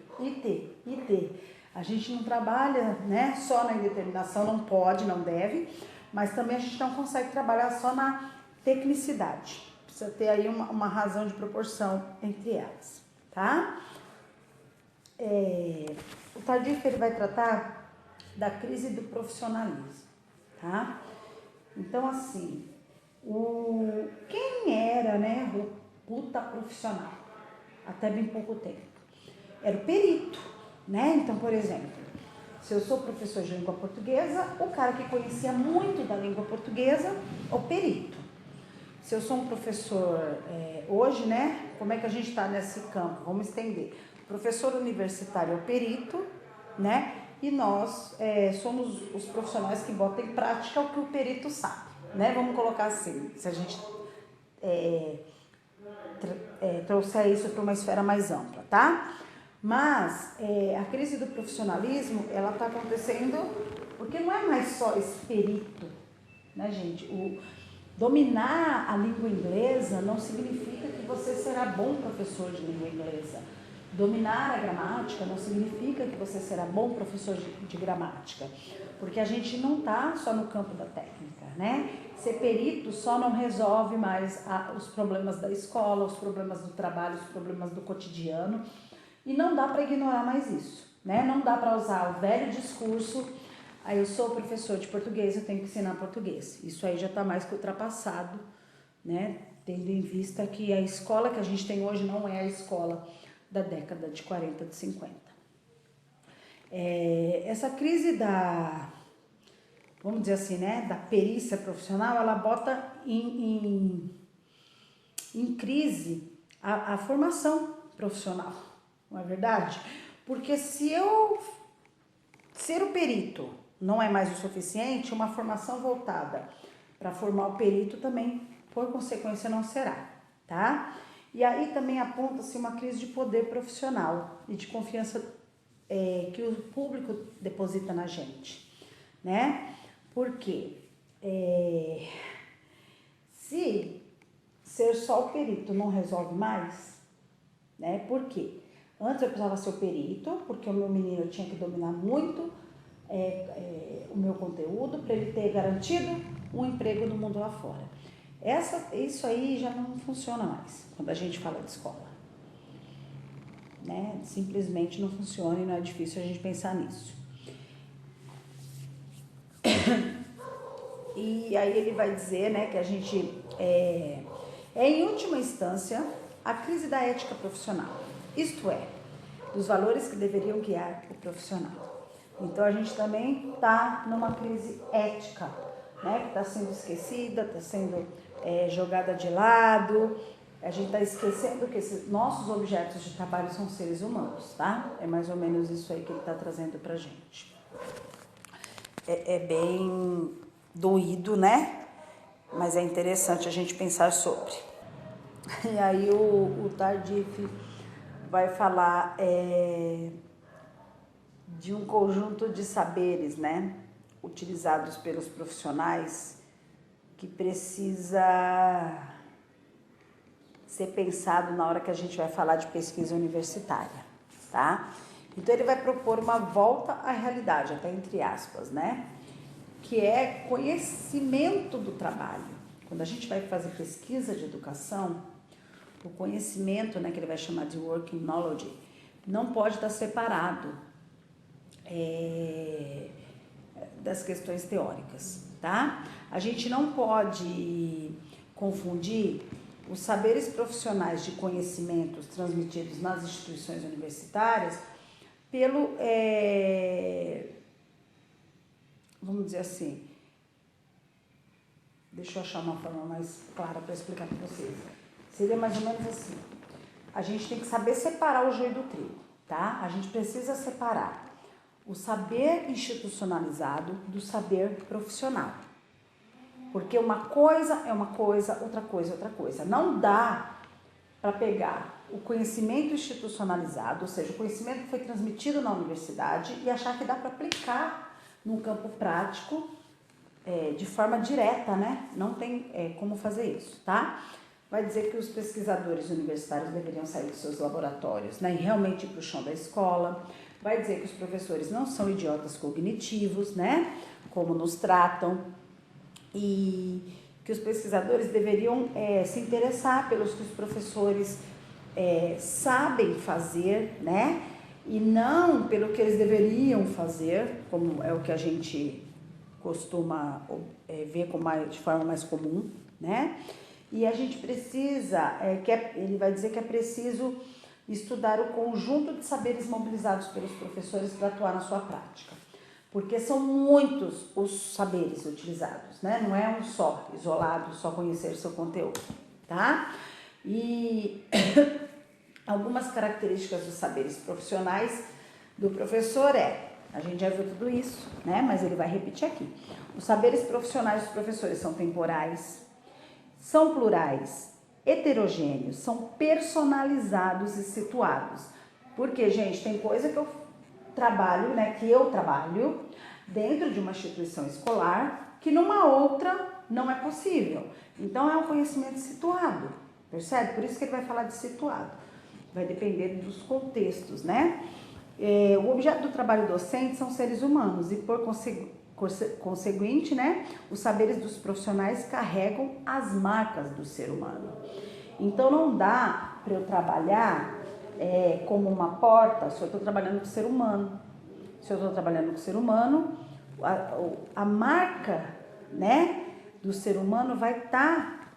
A gente não trabalha, né, só na indeterminação, não pode, não deve, mas também a gente não consegue trabalhar só na tecnicidade. Precisa ter aí uma razão de proporção entre elas, tá? O Tardif, ele vai tratar da crise do profissionalismo, tá? Então, assim, quem era, né, o puta profissional até bem pouco tempo? Era o perito, né? Então, por exemplo, se eu sou professor de língua portuguesa, o cara que conhecia muito da língua portuguesa é o perito. Se eu sou um professor hoje, né? Como é que a gente está nesse campo? Vamos estender. O professor universitário é o perito, né? E nós somos os profissionais que botam em prática o que o perito sabe, né? Vamos colocar assim, se a gente trouxer isso para uma esfera mais ampla, tá? Mas a crise do profissionalismo, ela está acontecendo porque não é mais só esse perito, né, gente? Dominar a língua inglesa não significa que você será bom professor de língua inglesa. Dominar a gramática não significa que você será bom professor de gramática, porque a gente não está só no campo da técnica, né? Ser perito só não resolve mais os problemas da escola, os problemas do trabalho, os problemas do cotidiano, e não dá para ignorar mais isso, né? Não dá para usar o velho discurso: eu sou professor de português, eu tenho que ensinar português. Isso aí já está mais que ultrapassado, né? Tendo em vista que a escola que a gente tem hoje não é a escola da década de 40, de 50. Essa crise vamos dizer assim, né, da perícia profissional, ela bota em crise a formação profissional, não é verdade? Porque se eu ser o perito não é mais o suficiente, uma formação voltada para formar o perito também, por consequência, não será, tá? E aí também aponta-se uma crise de poder profissional e de confiança que o público deposita na gente, né? Porque se ser só o perito não resolve mais, né? Por quê? Antes eu precisava ser o perito, porque o meu menino tinha que dominar muito o meu conteúdo para ele ter garantido um emprego no mundo lá fora. Isso aí já não funciona mais quando a gente fala de escola, né? Simplesmente não funciona e não é difícil a gente pensar nisso. E aí ele vai dizer, né, que a gente em última instância a crise da ética profissional, isto é, dos valores que deveriam guiar o profissional. Então a gente também está numa crise ética, né, que está sendo esquecida, está sendo jogada de lado. A gente está esquecendo que esses nossos objetos de trabalho são seres humanos, tá? É mais ou menos isso aí que ele está trazendo pra gente. É bem doído, né? Mas é interessante a gente pensar sobre. E aí o Tardif vai falar de um conjunto de saberes, né, utilizados pelos profissionais, que precisa ser pensado na hora que a gente vai falar de pesquisa universitária, tá? Então ele vai propor uma volta à realidade, até entre aspas, né? Que é conhecimento do trabalho. Quando a gente vai fazer pesquisa de educação, o conhecimento, né, que ele vai chamar de working knowledge, não pode estar separado das questões teóricas, tá? A gente não pode confundir os saberes profissionais de conhecimentos transmitidos nas instituições universitárias pelo, vamos dizer assim, deixa eu achar uma forma mais clara para explicar para vocês. Seria mais ou menos assim, a gente tem que saber separar o joio do trigo, tá? A gente precisa separar o saber institucionalizado do saber profissional. Porque uma coisa é uma coisa, outra coisa é outra coisa. Não dá para pegar o conhecimento institucionalizado, ou seja, o conhecimento que foi transmitido na universidade e achar que dá para aplicar num campo prático de forma direta, né? Não tem como fazer isso, tá? Vai dizer que os pesquisadores universitários deveriam sair dos seus laboratórios, né? E realmente ir para o chão da escola. Vai dizer que os professores não são idiotas cognitivos, né? Como nos tratam. E que os pesquisadores deveriam se interessar pelos que os professores sabem fazer, né? E não pelo que eles deveriam fazer, como é o que a gente costuma ver de forma mais comum, né? E a gente precisa, ele vai dizer que é preciso estudar o conjunto de saberes mobilizados pelos professores para atuar na sua prática. Porque são muitos os saberes utilizados, né? Não é um só, isolado, só conhecer seu conteúdo, tá? E algumas características dos saberes profissionais do professor a gente já viu tudo isso, né? Mas ele vai repetir aqui. Os saberes profissionais dos professores são temporais, são plurais, heterogêneos, são personalizados e situados. Porque, gente, tem coisa que eu trabalho, né, dentro de uma instituição escolar, que numa outra não é possível. Então, é um conhecimento situado, percebe? Por isso que ele vai falar de situado. Vai depender dos contextos, né? O objeto do trabalho docente são seres humanos e, por conseguinte, né, os saberes dos profissionais carregam as marcas do ser humano. Então, não dá para eu trabalhar como uma porta se eu estou trabalhando com o ser humano. Se eu estou trabalhando com o ser humano, a marca, né, do ser humano vai estar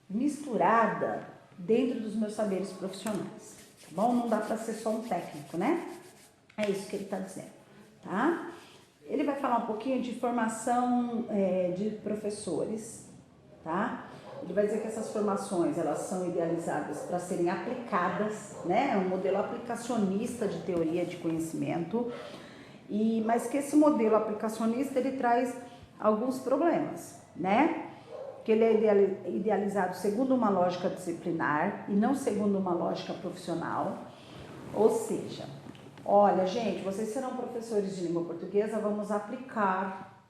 misturada dentro dos meus saberes profissionais, tá bom? Não dá para ser só um técnico, né? É isso que ele está dizendo, tá? Ele vai falar um pouquinho de formação de professores, tá? Ele vai dizer que essas formações, elas são idealizadas para serem aplicadas, né? É um modelo aplicacionista de teoria de conhecimento, mas que esse modelo aplicacionista, ele traz alguns problemas, né? Que ele é idealizado segundo uma lógica disciplinar e não segundo uma lógica profissional, ou seja, olha, gente, vocês serão professores de língua portuguesa, vamos aplicar,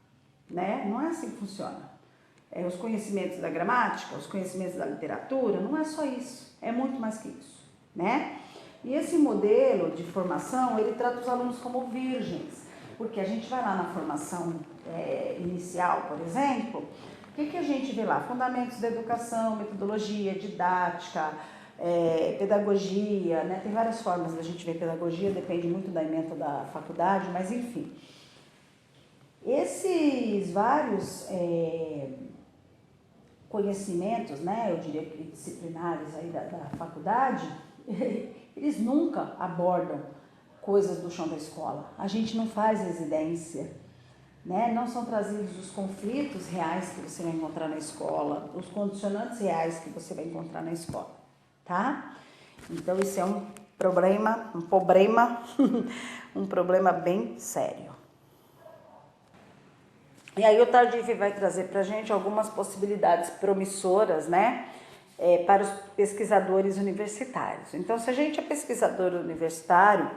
né? Não é assim que funciona. Os conhecimentos da gramática, os conhecimentos da literatura, não é só isso, é muito mais que isso, né? E esse modelo de formação, ele trata os alunos como virgens, porque a gente vai lá na formação inicial, por exemplo, o que a gente vê lá? Fundamentos da educação, metodologia, didática, pedagogia, né? Tem várias formas da gente ver pedagogia, depende muito da ementa da faculdade, mas enfim. Esses vários conhecimentos, né, eu diria que disciplinares aí da faculdade, eles nunca abordam coisas do chão da escola. A gente não faz residência, né? Não são trazidos os conflitos reais que você vai encontrar na escola, os condicionantes reais que você vai encontrar na escola, tá? Então, isso é um problema, um problema bem sério. E aí o Tardif vai trazer pra gente algumas possibilidades promissoras, né? Para os pesquisadores universitários. Então, se a gente é pesquisador universitário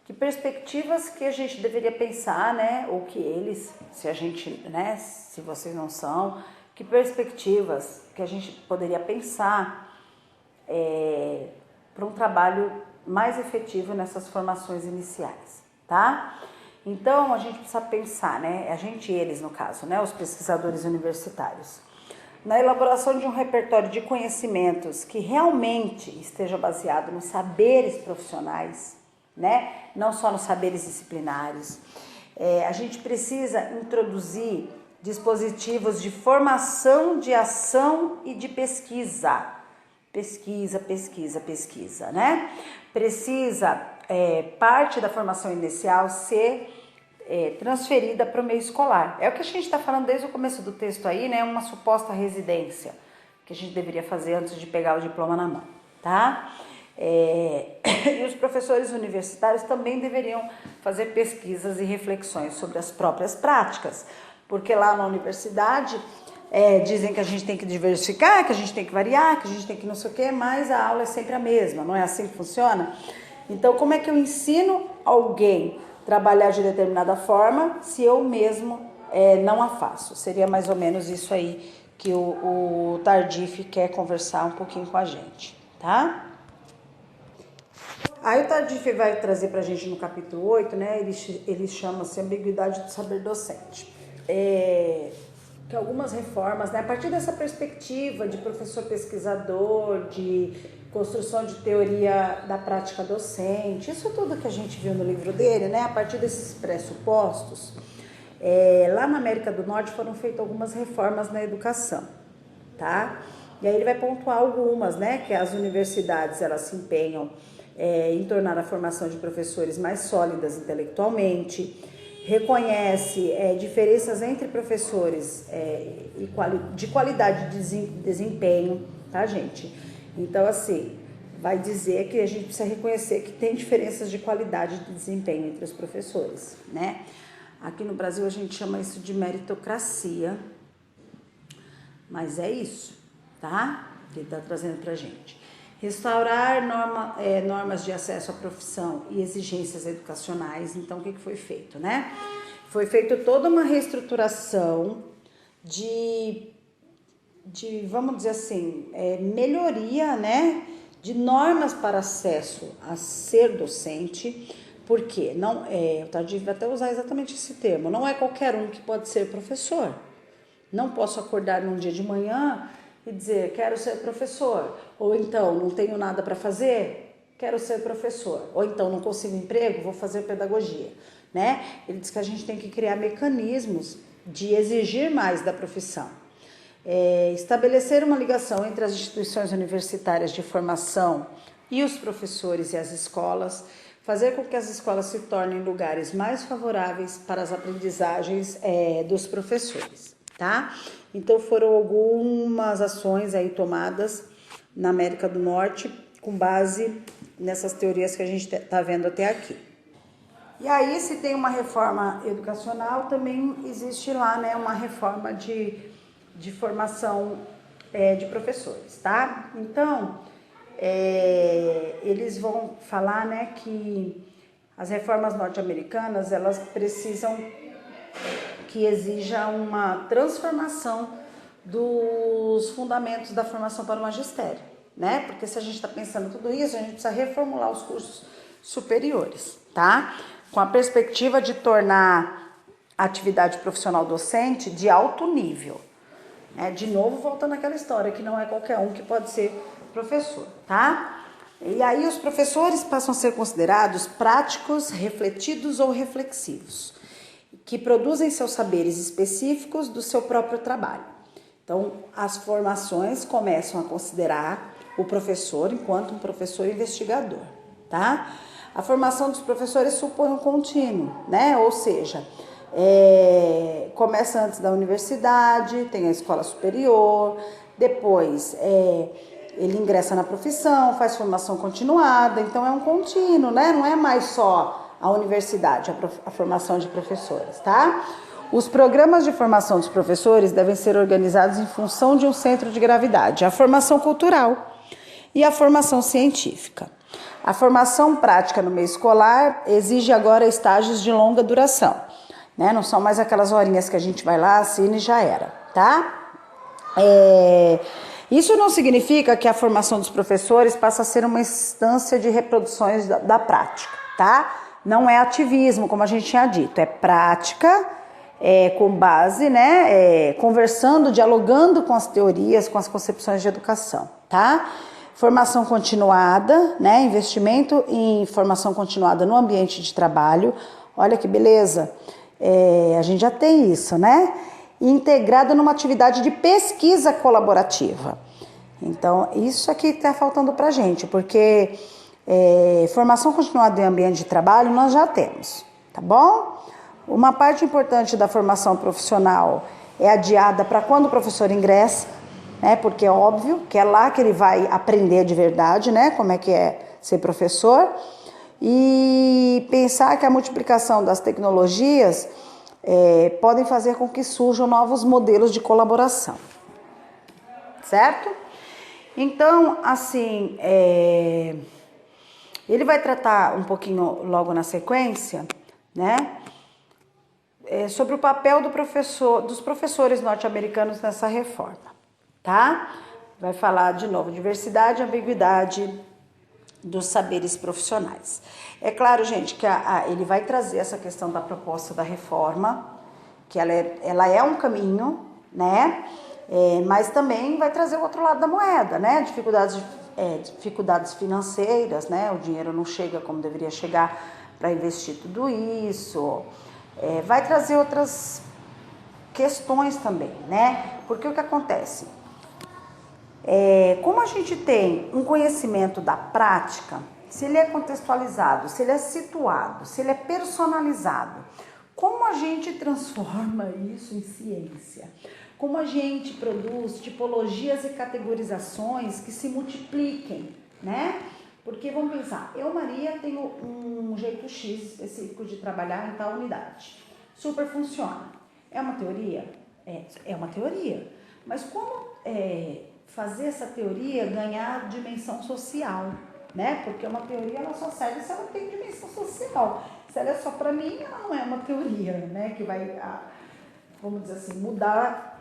Que perspectivas que a gente deveria pensar, né? Ou que eles, se a gente, né? Se vocês não são, que perspectivas que a gente poderia pensar para um trabalho mais efetivo nessas formações iniciais, tá? Então, a gente precisa pensar, né? A gente e eles, no caso, né? Os pesquisadores universitários. Na elaboração de um repertório de conhecimentos que realmente esteja baseado nos saberes profissionais, né? Não só nos saberes disciplinares. A gente precisa introduzir dispositivos de formação, de ação e de pesquisa. Pesquisa, né? Precisa parte da formação inicial ser transferida para o meio escolar. É o que a gente está falando desde o começo do texto aí, né? Uma suposta residência que a gente deveria fazer antes de pegar o diploma na mão, tá? E os professores universitários também deveriam fazer pesquisas e reflexões sobre as próprias práticas, porque lá na universidade dizem que a gente tem que diversificar, que a gente tem que variar, que a gente tem que não sei o quê, mas a aula é sempre a mesma, não é assim que funciona? Então, como é que eu ensino alguém a trabalhar de determinada forma se eu mesmo não a faço? Seria mais ou menos isso aí que o Tardif quer conversar um pouquinho com a gente, tá? Aí o Tardif vai trazer pra gente no capítulo 8, né? Ele chama-se Ambiguidade do Saber Docente. Que algumas reformas, né, a partir dessa perspectiva de professor pesquisador, de construção de teoria da prática docente, isso tudo que a gente viu no livro dele, né, a partir desses pressupostos, lá na América do Norte foram feitas algumas reformas na educação, tá? E aí ele vai pontuar algumas, né, que as universidades elas se empenham em tornar a formação de professores mais sólidas intelectualmente, reconhece diferenças entre professores de qualidade de desempenho, tá, gente? Então, assim, vai dizer que a gente precisa reconhecer que tem diferenças de qualidade de desempenho entre os professores, né? Aqui no Brasil a gente chama isso de meritocracia, mas é isso, tá? Que ele tá trazendo pra gente. Restaurar normas de acesso à profissão e exigências educacionais. Então, o que foi feito, né? Foi feita toda uma reestruturação de vamos dizer assim, melhoria, né, de normas para acesso a ser docente, porque o Tardif vai até usar exatamente esse termo, não é qualquer um que pode ser professor. Não posso acordar num dia de manhã e dizer, quero ser professor, ou então, não tenho nada para fazer, quero ser professor, ou então, não consigo emprego, vou fazer pedagogia, né? Ele diz que a gente tem que criar mecanismos de exigir mais da profissão. Estabelecer uma ligação entre as instituições universitárias de formação e os professores e as escolas, fazer com que as escolas se tornem lugares mais favoráveis para as aprendizagens dos professores, tá? Então, foram algumas ações aí tomadas na América do Norte com base nessas teorias que a gente está vendo até aqui. E aí, se tem uma reforma educacional, também existe lá, né, uma reforma de formação de professores, tá? Então, eles vão falar, né, que as reformas norte-americanas, elas precisam que exija uma transformação dos fundamentos da formação para o magistério, né? Porque se a gente está pensando tudo isso, a gente precisa reformular os cursos superiores, tá? Com a perspectiva de tornar a atividade profissional docente de alto nível. De novo, voltando àquela história, que não é qualquer um que pode ser professor, tá? E aí os professores passam a ser considerados práticos, refletidos ou reflexivos, que produzem seus saberes específicos do seu próprio trabalho. Então, as formações começam a considerar o professor enquanto um professor investigador, tá? A formação dos professores supõe um contínuo, né? Ou seja, começa antes da universidade, tem a escola superior, depois ele ingressa na profissão, faz formação continuada, então é um contínuo, né? Não é mais só a universidade, a formação de professores, tá? Os programas de formação dos professores devem ser organizados em função de um centro de gravidade, a formação cultural e a formação científica. A formação prática no meio escolar exige agora estágios de longa duração, né? Não são mais aquelas horinhas que a gente vai lá, assina e já era, tá? Isso não significa que a formação dos professores passa a ser uma instância de reproduções da prática, tá? Não é ativismo, como a gente tinha dito, é prática, com base, né, conversando, dialogando com as teorias, com as concepções de educação, tá? Formação continuada, né, investimento em formação continuada no ambiente de trabalho, olha que beleza, a gente já tem isso, né? Integrada numa atividade de pesquisa colaborativa. Então, isso aqui está faltando para a gente, porque formação continuada em ambiente de trabalho nós já temos, tá bom? Uma parte importante da formação profissional é adiada para quando o professor ingressa, né? Porque é óbvio que é lá que ele vai aprender de verdade, né? Como é que é ser professor. E pensar que a multiplicação das tecnologias podem fazer com que surjam novos modelos de colaboração, certo? Então, assim, ele vai tratar um pouquinho logo na sequência, né, sobre o papel dos professores norte-americanos nessa reforma, tá? Vai falar de novo diversidade e ambiguidade dos saberes profissionais. É claro, gente, que ele vai trazer essa questão da proposta da reforma, que ela é um caminho, né? Mas também vai trazer o outro lado da moeda, né? Dificuldades financeiras, né? O dinheiro não chega como deveria chegar para investir tudo isso. Vai trazer outras questões também, né? Porque o que acontece? Como a gente tem um conhecimento da prática, se ele é contextualizado, se ele é situado, se ele é personalizado, como a gente transforma isso em ciência? Como a gente produz tipologias e categorizações que se multipliquem, né? Porque vamos pensar, eu, Maria, tenho um jeito X específico de trabalhar em tal unidade. Super funciona. É uma teoria? É uma teoria. Mas como fazer essa teoria ganhar dimensão social, né? Porque uma teoria ela só serve se ela tem dimensão social. Se ela é só para mim, ela não é uma teoria, né? Que vai, vamos dizer assim, mudar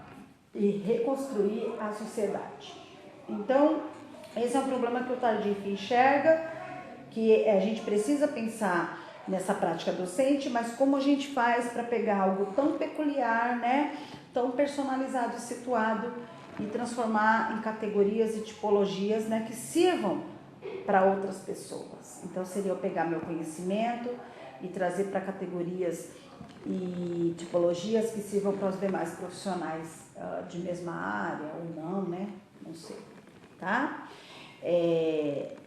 e reconstruir a sociedade. Então, esse é um problema que o Tardif enxerga, que a gente precisa pensar nessa prática docente, mas como a gente faz para pegar algo tão peculiar, né? Tão personalizado e situado e transformar em categorias e tipologias, né, que sirvam para outras pessoas. Então seria eu pegar meu conhecimento e trazer para categorias e tipologias que sirvam para os demais profissionais de mesma área ou não, né? Não sei, tá?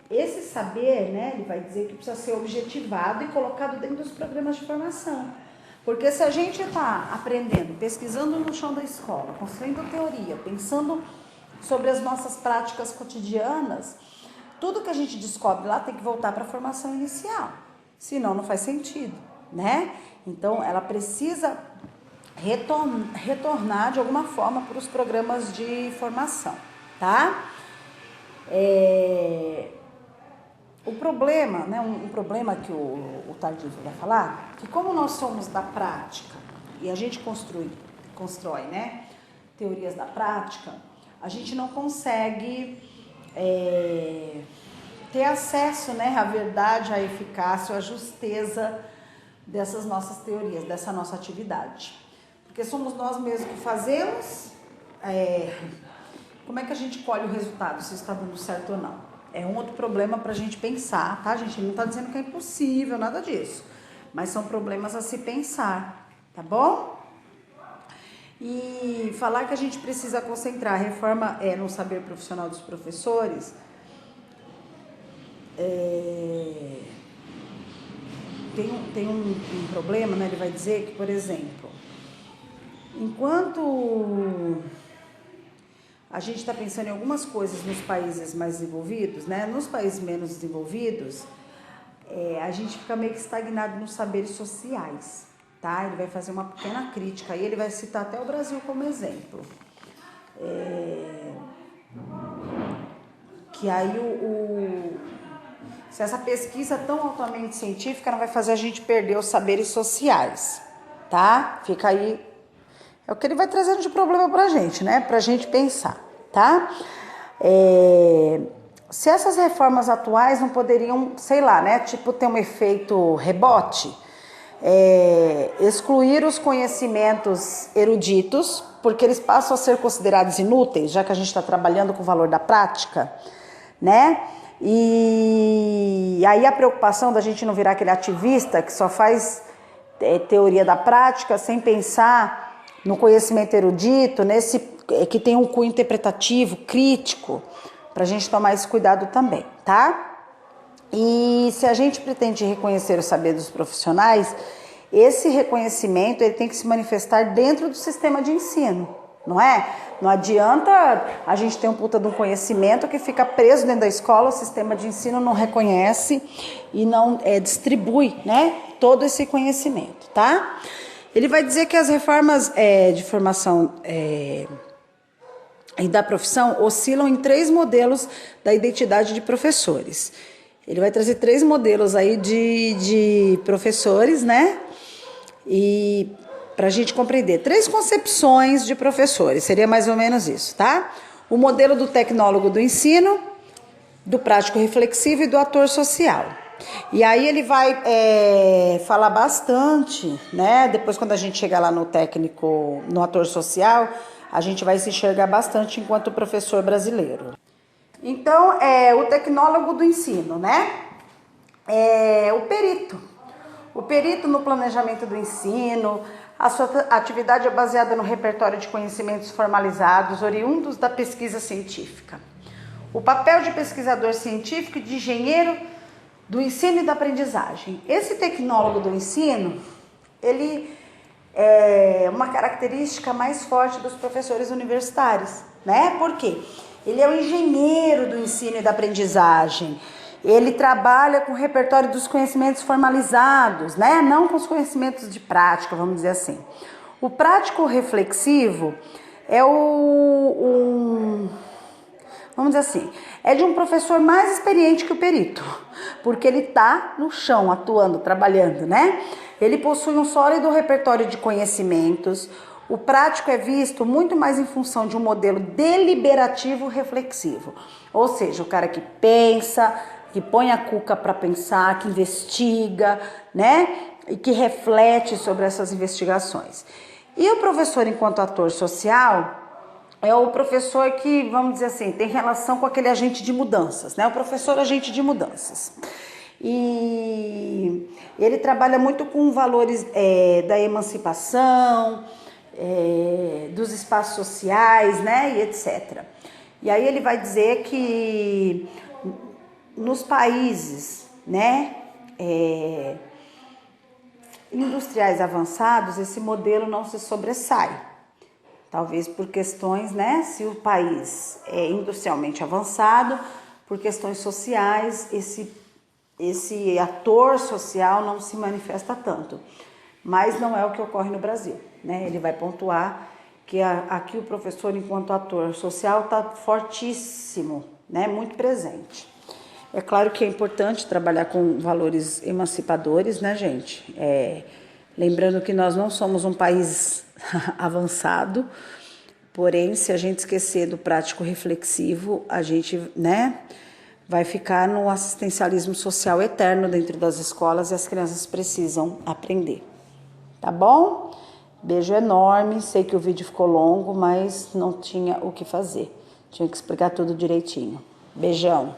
Esse saber, né, ele vai dizer que precisa ser objetivado e colocado dentro dos programas de formação. Porque se a gente está aprendendo, pesquisando no chão da escola, construindo teoria, pensando sobre as nossas práticas cotidianas, tudo que a gente descobre lá tem que voltar para a formação inicial, senão não faz sentido, né? Então, ela precisa retornar de alguma forma para os programas de formação, tá? O problema, né, um problema que o Tardif vai falar, que como nós somos da prática e a gente constrói, né, teorias da prática, a gente não consegue ter acesso, né, à verdade, à eficácia, à justeza dessas nossas teorias, dessa nossa atividade. Porque somos nós mesmos que fazemos, como é que a gente colhe o resultado, se está dando certo ou não? É um outro problema para a gente pensar, tá, gente? Ele não está dizendo que é impossível, nada disso. Mas são problemas a se pensar, tá bom? E falar que a gente precisa concentrar a reforma no saber profissional dos professores, tem um problema, né? Ele vai dizer que, por exemplo, enquanto a gente está pensando em algumas coisas nos países mais desenvolvidos, né? Nos países menos desenvolvidos, a gente fica meio que estagnado nos saberes sociais, tá? Ele vai fazer uma pequena crítica aí, ele vai citar até o Brasil como exemplo. Que aí se essa pesquisa tão altamente científica não vai fazer a gente perder os saberes sociais, tá? Fica aí, é o que ele vai trazendo de problema pra gente, né? Pra gente pensar, tá? Se essas reformas atuais não poderiam, sei lá, né? Tipo, ter um efeito rebote, excluir os conhecimentos eruditos, porque eles passam a ser considerados inúteis, já que a gente está trabalhando com o valor da prática, né? E aí a preocupação da gente não virar aquele ativista que só faz teoria da prática sem pensar no conhecimento erudito, nesse que tem um cunho interpretativo, crítico, para a gente tomar esse cuidado também, tá? E se a gente pretende reconhecer o saber dos profissionais, esse reconhecimento ele tem que se manifestar dentro do sistema de ensino, não é? Não adianta a gente ter um puta de um conhecimento que fica preso dentro da escola, o sistema de ensino não reconhece e não distribui, né, todo esse conhecimento, tá? Ele vai dizer que as reformas de formação e da profissão oscilam em 3 modelos da identidade de professores. Ele vai trazer 3 modelos aí de professores, né? E para a gente compreender, 3 concepções de professores, seria mais ou menos isso, tá? O modelo do tecnólogo do ensino, do prático reflexivo e do ator social. E aí ele vai falar bastante, né? Depois, quando a gente chegar lá no técnico, no ator social, a gente vai se enxergar bastante enquanto professor brasileiro. Então, o tecnólogo do ensino, né? O perito. O perito no planejamento do ensino, a sua atividade é baseada no repertório de conhecimentos formalizados, oriundos da pesquisa científica. O papel de pesquisador científico e de engenheiro do ensino e da aprendizagem. Esse tecnólogo do ensino, ele é uma característica mais forte dos professores universitários, né? Por quê? Ele é o engenheiro do ensino e da aprendizagem. Ele trabalha com o repertório dos conhecimentos formalizados, né? Não com os conhecimentos de prática, vamos dizer assim. O prático reflexivo é vamos dizer assim, é de um professor mais experiente que o perito, porque ele está no chão, atuando, trabalhando, né? Ele possui um sólido repertório de conhecimentos. O prático é visto muito mais em função de um modelo deliberativo reflexivo, ou seja, o cara que pensa, que põe a cuca para pensar, que investiga, né? E que reflete sobre essas investigações. E o professor, enquanto ator social, é o professor que, vamos dizer assim, tem relação com aquele agente de mudanças, né? O professor agente de mudanças. E ele trabalha muito com valores da emancipação, dos espaços sociais, né? E etc. E aí ele vai dizer que nos países, né, industriais avançados, esse modelo não se sobressai. Talvez por questões, né, se o país é industrialmente avançado, por questões sociais, esse ator social não se manifesta tanto. Mas não é o que ocorre no Brasil, né? Ele vai pontuar que aqui o professor, enquanto ator social, está fortíssimo, né, muito presente. É claro que é importante trabalhar com valores emancipadores, né, gente? Lembrando que nós não somos um país avançado, porém, se a gente esquecer do prático reflexivo, a gente, né, vai ficar no assistencialismo social eterno dentro das escolas e as crianças precisam aprender. Tá bom? Beijo enorme. Sei que o vídeo ficou longo, mas não tinha o que fazer. Tinha que explicar tudo direitinho. Beijão.